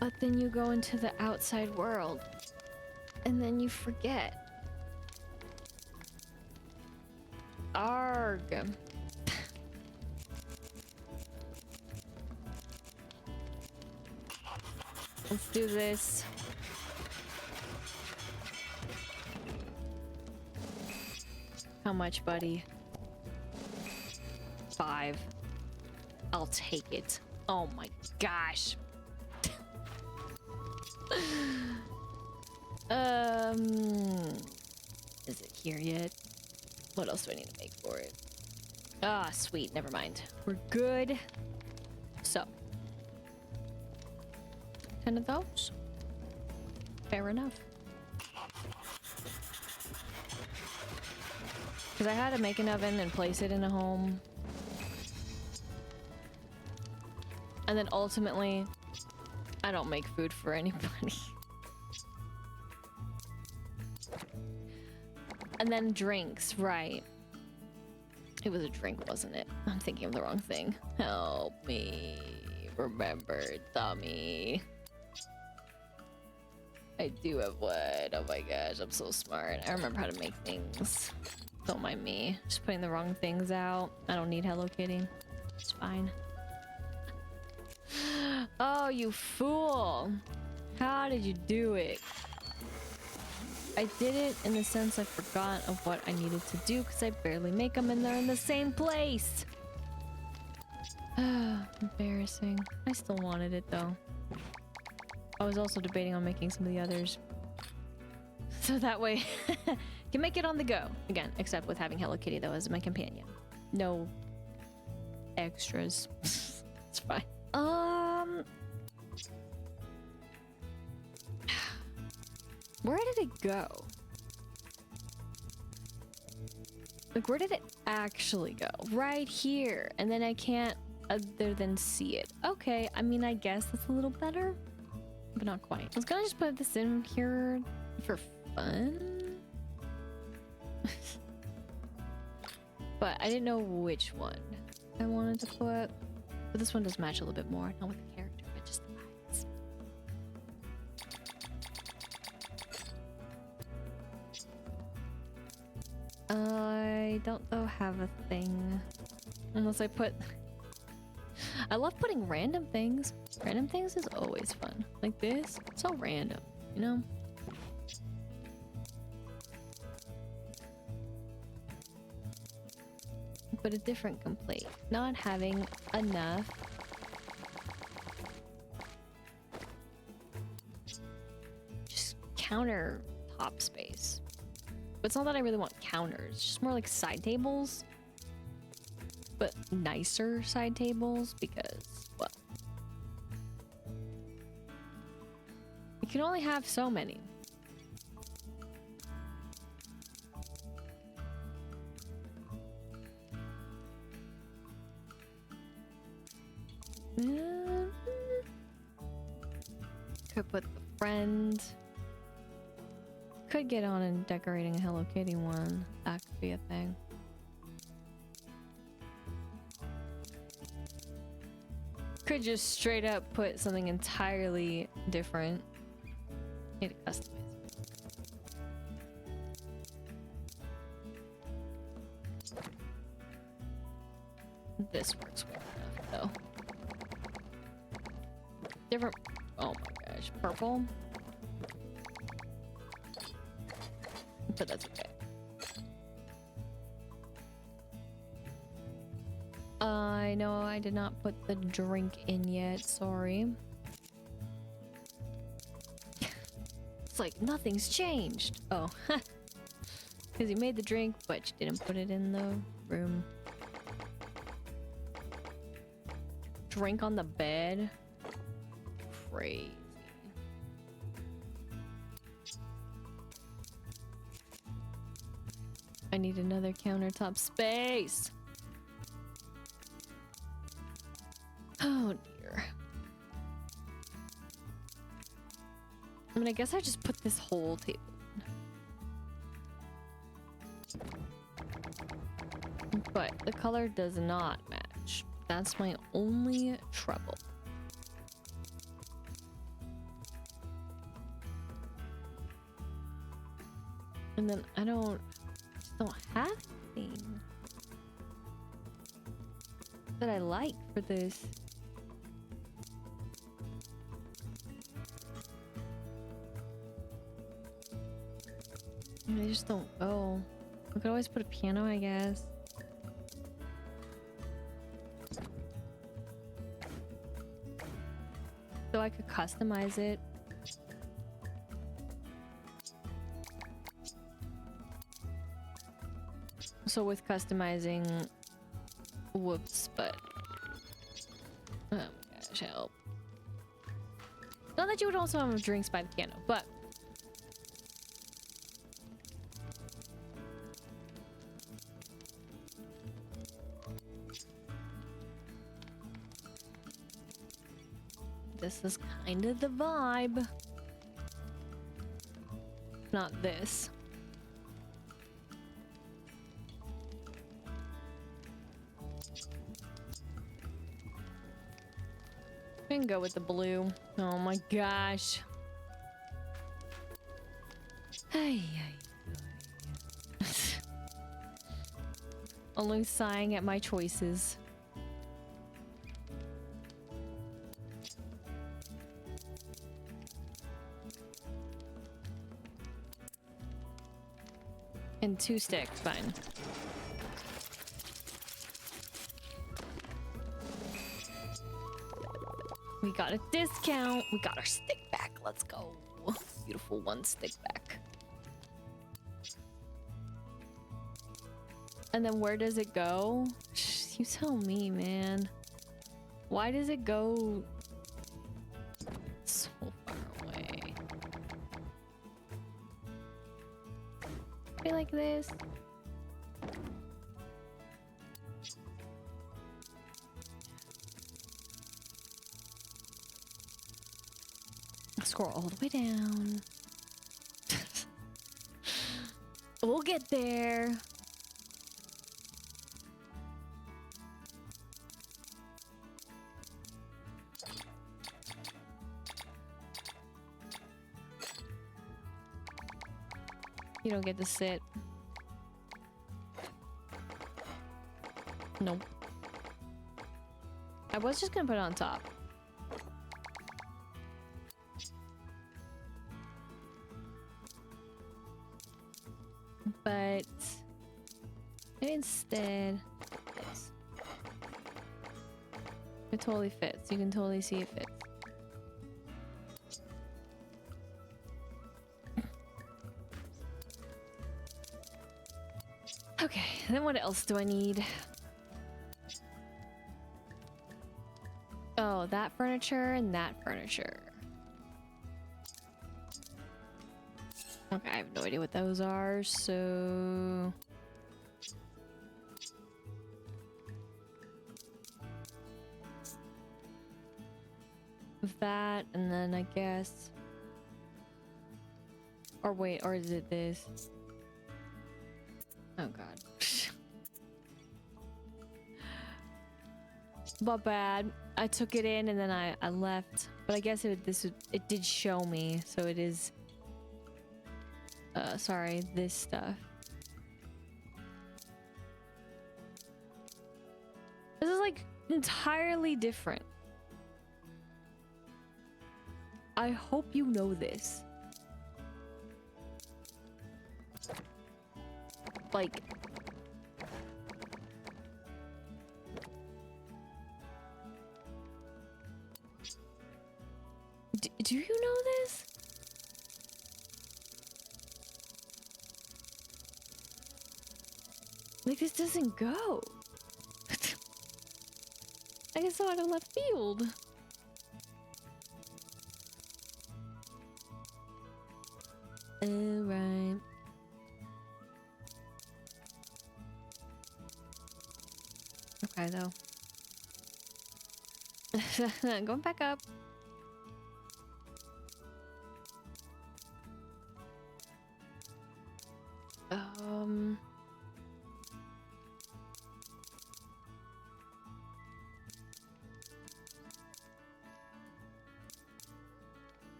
But then you go into the outside world and then you forget. Arg. Let's do this. How much, buddy? 5. I'll take it. Oh my gosh. Is it here yet? What else do I need to make for it? Ah, sweet. Never mind. We're good. So. 10 of those. Fair enough. Because I had to make an oven and place it in a home. And then ultimately, I don't make food for anybody. And then drinks, right. It was a drink, wasn't it? I'm thinking of the wrong thing. Help me remember, dummy. I do have one. Oh my gosh, I'm so smart. I remember how to make things. Don't mind me. Just putting the wrong things out. I don't need Hello Kitty. It's fine. Oh, you fool. How did you do it? I did it in the sense I forgot of what I needed to do because I barely make them and they're in the same place. Embarrassing. I still wanted it though. I was also debating on making some of the others. So that way can make it on the go. Again, except with having Hello Kitty though as my companion. No extras. It's fine. Where did it go? Like, where did it actually go? Right here. And then I can't other than see it. Okay, I mean, I guess that's a little better, but not quite. I was gonna just put this in here for fun. But I didn't know which one I wanted to put. But this one does match a little bit more. Not with the character, but just the eyes. I don't though have a thing. Unless I put... I love putting random things. Random things is always fun. Like this, it's so random, you know? But a different complaint. Not having enough just countertop space. But it's not that I really want counters, it's just more like side tables. But nicer side tables because, well, you can only have so many. Could put the friend. Could get on and decorating a Hello Kitty one. That could be a thing. Could just straight up put something entirely different. Need to customize it. This works well enough, though. Different. Oh my gosh, purple. But that's okay. I know I did not put the drink in yet, sorry. It's like nothing's changed. Oh, because you made the drink, but you didn't put it in the room. Drink on the bed? Crazy. I need another countertop space. Oh dear. I mean, I guess I just put this whole table in. But the color does not match. That's my only trouble. And then I don't have anything that I like for this. I just don't go. I could always put a piano, I guess. So I could customize it. So with customizing, whoops, but oh my gosh, help. Not that you would also have drinks by the piano, but This is kind of the vibe. Not this. I can go with the blue. Oh my gosh. Hey, only sighing at my choices. And 2 sticks, fine. We got a discount. We got our stick back. Let's go. Beautiful 1 stick back. And then where does it go? You tell me, man. Why does it go so far away? Be like this. Scroll all the way down. We'll get there. You don't get to sit. Nope. I was just gonna put it on top. But maybe instead this. It totally fits. You can totally see it fits. Okay, then what else do I need? Oh, that furniture and that furniture. Okay, I have no idea what those are, so... that, and then I guess... Or wait, or is it this? Oh god. But bad. I took it in and then I left. But I guess it did show me, so it is... sorry, this stuff. This is like entirely different. I hope you know this. Like... Do you know this? Like, this doesn't go. I guess so out of left field. Alright. Okay, though. Going back up.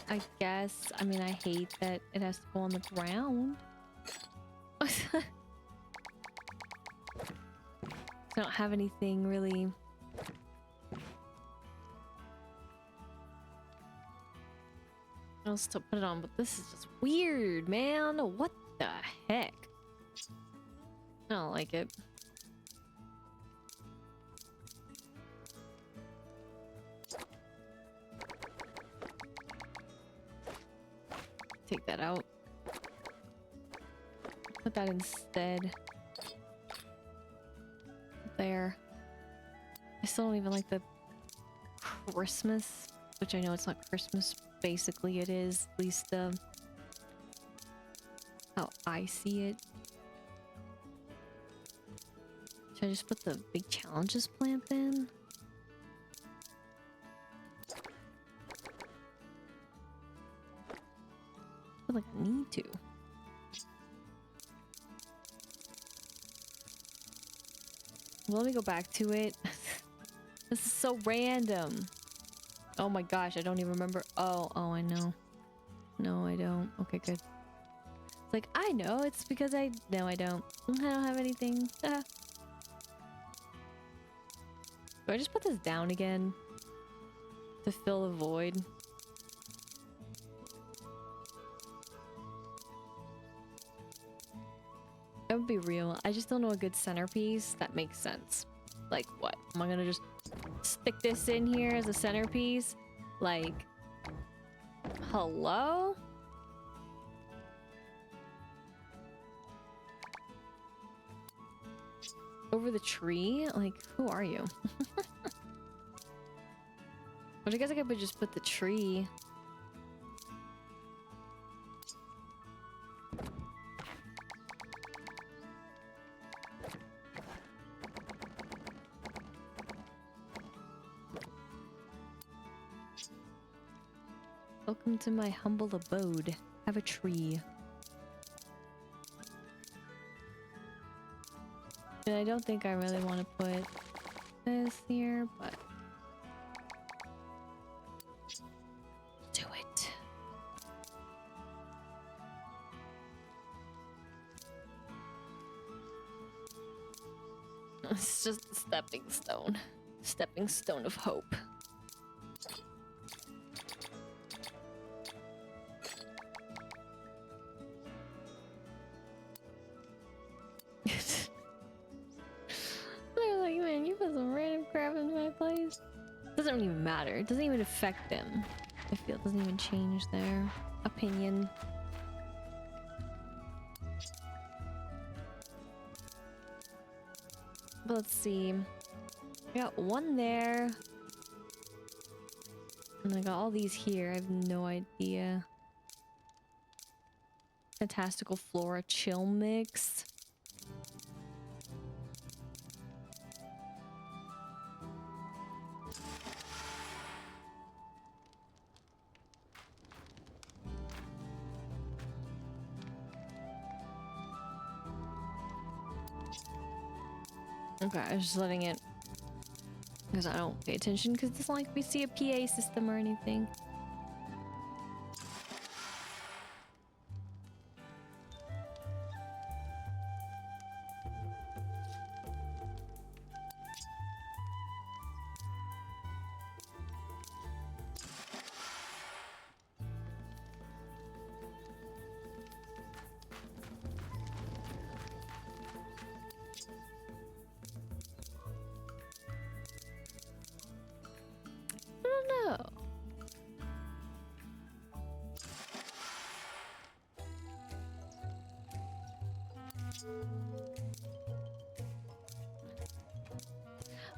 I guess, I mean, I hate that it has to go on the ground. I don't have anything really... else to put it on, but this is just weird, man. What the heck? I don't like it. Take that out. Put that instead. There. I still don't even like the Christmas, which I know it's not Christmas. Basically, it is. At least the how I see it. Should I just put the big challenges plant in? I feel like I need to. Well, let me go back to it. This is so random. Oh my gosh, I don't even remember. Oh, I know. No, I don't. Okay, good. It's like, I know. It's because no, I don't. I don't have anything. Ah. Do I just put this down again? To fill the void? That would be real. I just don't know a good centerpiece that makes sense. Like, what? Am I gonna just stick this in here as a centerpiece? Like, hello? Over the tree? Like, who are you? But I guess I could just put the tree. Welcome to my humble abode. Have a tree. And I don't think I really want to put this here, but do it. It's just a stepping stone. Stepping stone of hope. They're like, man, you put some random crap in my place. Doesn't even matter. It doesn't even affect them. I feel it doesn't even change their opinion. But let's see. I got one there. And I got all these here. I have no idea. Fantastical Flora chill mix. Okay, I was just letting it because I don't pay attention because it's not like we see a PA system or anything.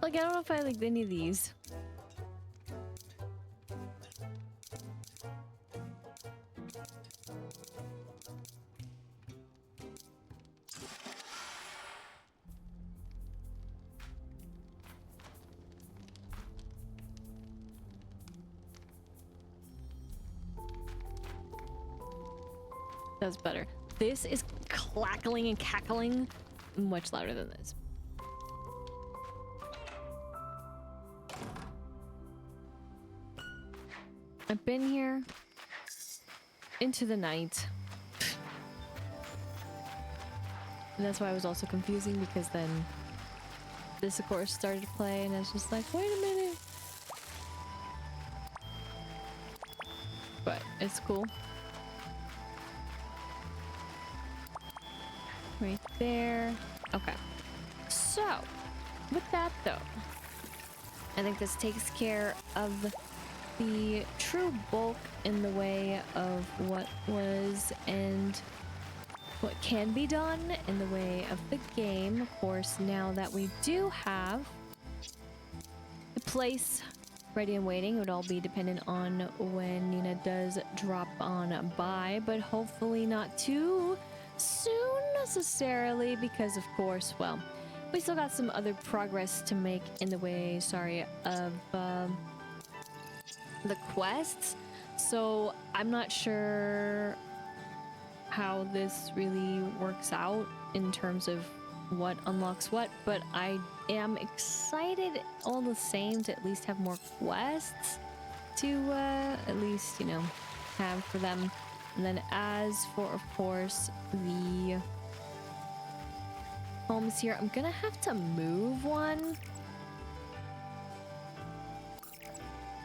Like, I don't know if I like any of these. That's better. This is clackling and cackling much louder than this. I've been here into the night. And that's why it was also confusing, because then this of course started to play and it's just like, wait a minute. But it's cool. Right there. Okay. So, with that though, I think this takes care of the true bulk in the way of what was and what can be done in the way of the game. Of course, now that we do have the place ready and waiting, it would all be dependent on when Nina does drop on by, but hopefully not too soon necessarily because, of course, well, we still got some other progress to make in the way, of the quests. So I'm not sure how this really works out in terms of what unlocks what, but I am excited all the same to at least have more quests to at least, you know, have for them. And then as for, of course, the homes here, I'm gonna have to move one.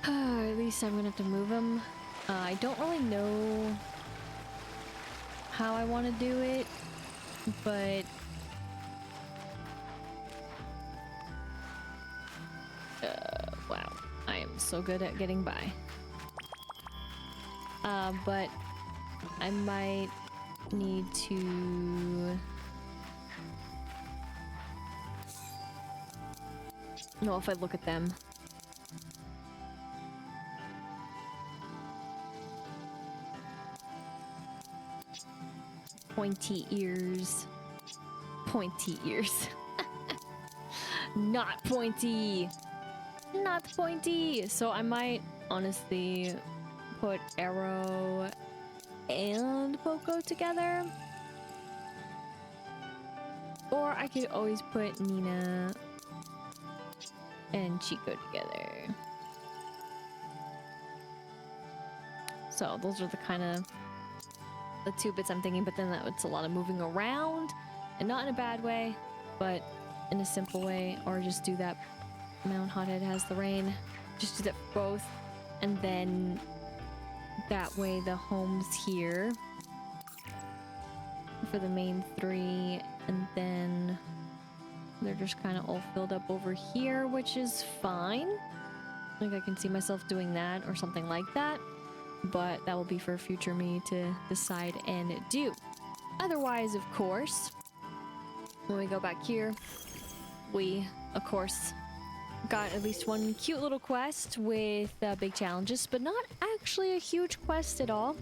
At least I'm gonna have to move them. I don't really know how I want to do it, but wow, I am so good at getting by. But I might need to know if I look at them. Pointy ears. Pointy ears. Not pointy. Not pointy. So I might honestly put Arrow and Poco together. Or I could always put Nina and Chico together. So those are the kind of the two bits I'm thinking, but then it's a lot of moving around, and not in a bad way, but in a simple way. Or just do that Mount Hothead has the rain. Just do that for both, and then that way the homes here for the main three, and then they're just kind of all filled up over here, which is fine. Like I can see myself doing that or something like that, but that will be for future me to decide and do. Otherwise, of course, when we go back here, we, of course, got at least one cute little quest with big challenges, but not actually a huge quest at all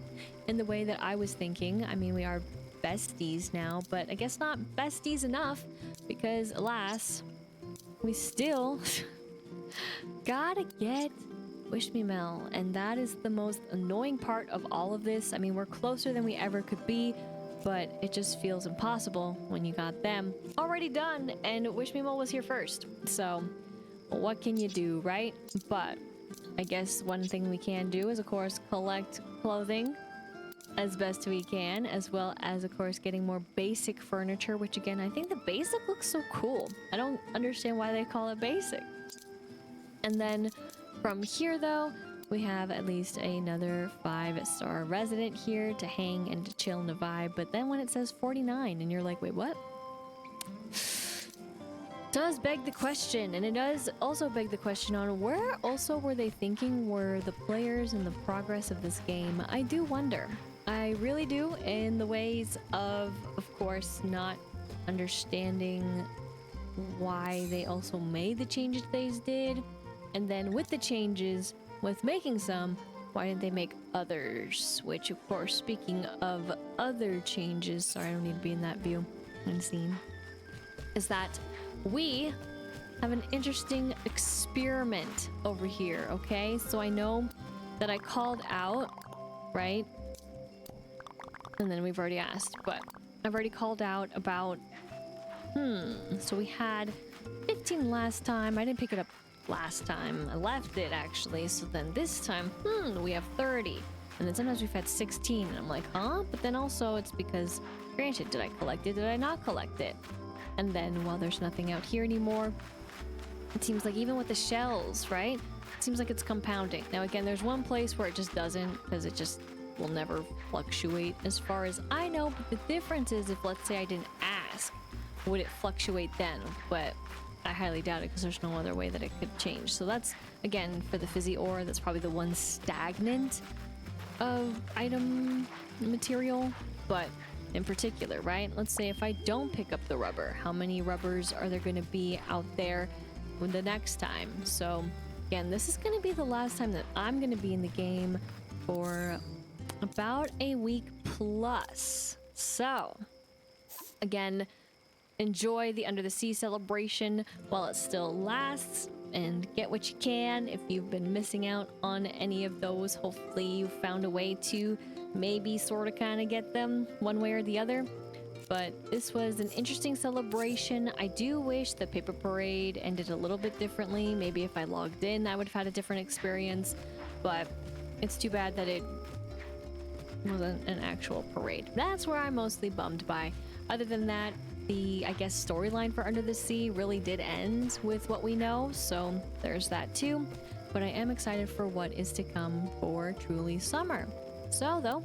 in the way that I was thinking. I mean, we are besties now, but I guess not besties enough, because alas, we still gotta get Wish Me Mel, and that is the most annoying part of all of this. I mean, we're closer than we ever could be, but it just feels impossible when you got them already done and Wish Me Mel was here first. So what can you do, right? But I guess one thing we can do is, of course, collect clothing as best we can, as well as, of course, getting more basic furniture, which again, I think the basic looks so cool. I don't understand why they call it basic. And then from here, though, we have at least another 5-star resident here to hang and to chill and to vibe. But then when it says 49 and you're like, wait, what? Does beg the question, and it does also beg the question on where also were they thinking were the players and the progress of this game. I do wonder. I really do, in the ways of course, not understanding why they also made the changes they did. And then with the changes, with making some, why didn't they make others? Which, of course, speaking of other changes, sorry, I don't need to be in that view and scene, is that we have an interesting experiment over here, okay? So I know that I called out, right? And then we've already asked, but I've already called out about, so we had 15 last time. I didn't pick it up last time. I left it, actually. So then this time, we have 30. And then sometimes we've had 16. And I'm like, huh? But then also it's because, granted, did I collect it? Did I not collect it? And then while there's nothing out here anymore, it seems like even with the shells, right? It seems like it's compounding. Now, again, there's one place where it just doesn't, because it just will never fluctuate as far as I know. But the difference is if, let's say, I didn't ask, would it fluctuate then? But I highly doubt it, because there's no other way that it could change. So that's, again, for the fizzy ore, that's probably the one stagnant of item material. But in particular, right? Let's say if I don't pick up the rubber, how many rubbers are there going to be out there the next time? So again, this is going to be the last time that I'm going to be in the game for about a week plus. So Again, enjoy the Under the Sea celebration while it still lasts, and get what you can. If you've been missing out on any of those, hopefully you found a way to maybe sort of kind of get them one way or the other. But this was an interesting celebration. I do wish the paper parade ended a little bit differently. Maybe if I logged in, I would have had a different experience. But it's too bad that it wasn't an actual parade. That's where I'm mostly bummed by. Other than that, the, I guess, storyline for Under the Sea really did end with what we know. So there's that too. But I am excited for what is to come for Truly Summer. So though,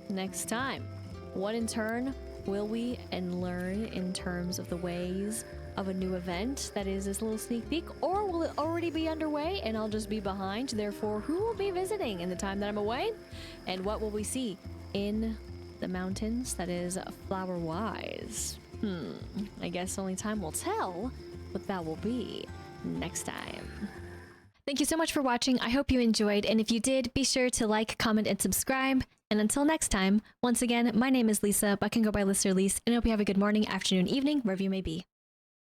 next time, what in turn will we and learn in terms of the ways of a new event that is this little sneak peek, or will it already be underway and I'll just be behind? Therefore, who will be visiting in the time that I'm away? And what will we see in the mountains that is flower-wise? I guess only time will tell what that will be next time. Thank you so much for watching. I hope you enjoyed, and if you did, be sure to like, comment, and subscribe. And until next time, once again, my name is Lisa, but can go by Lister Lise, and I hope you have a good morning, afternoon, evening, wherever you may be.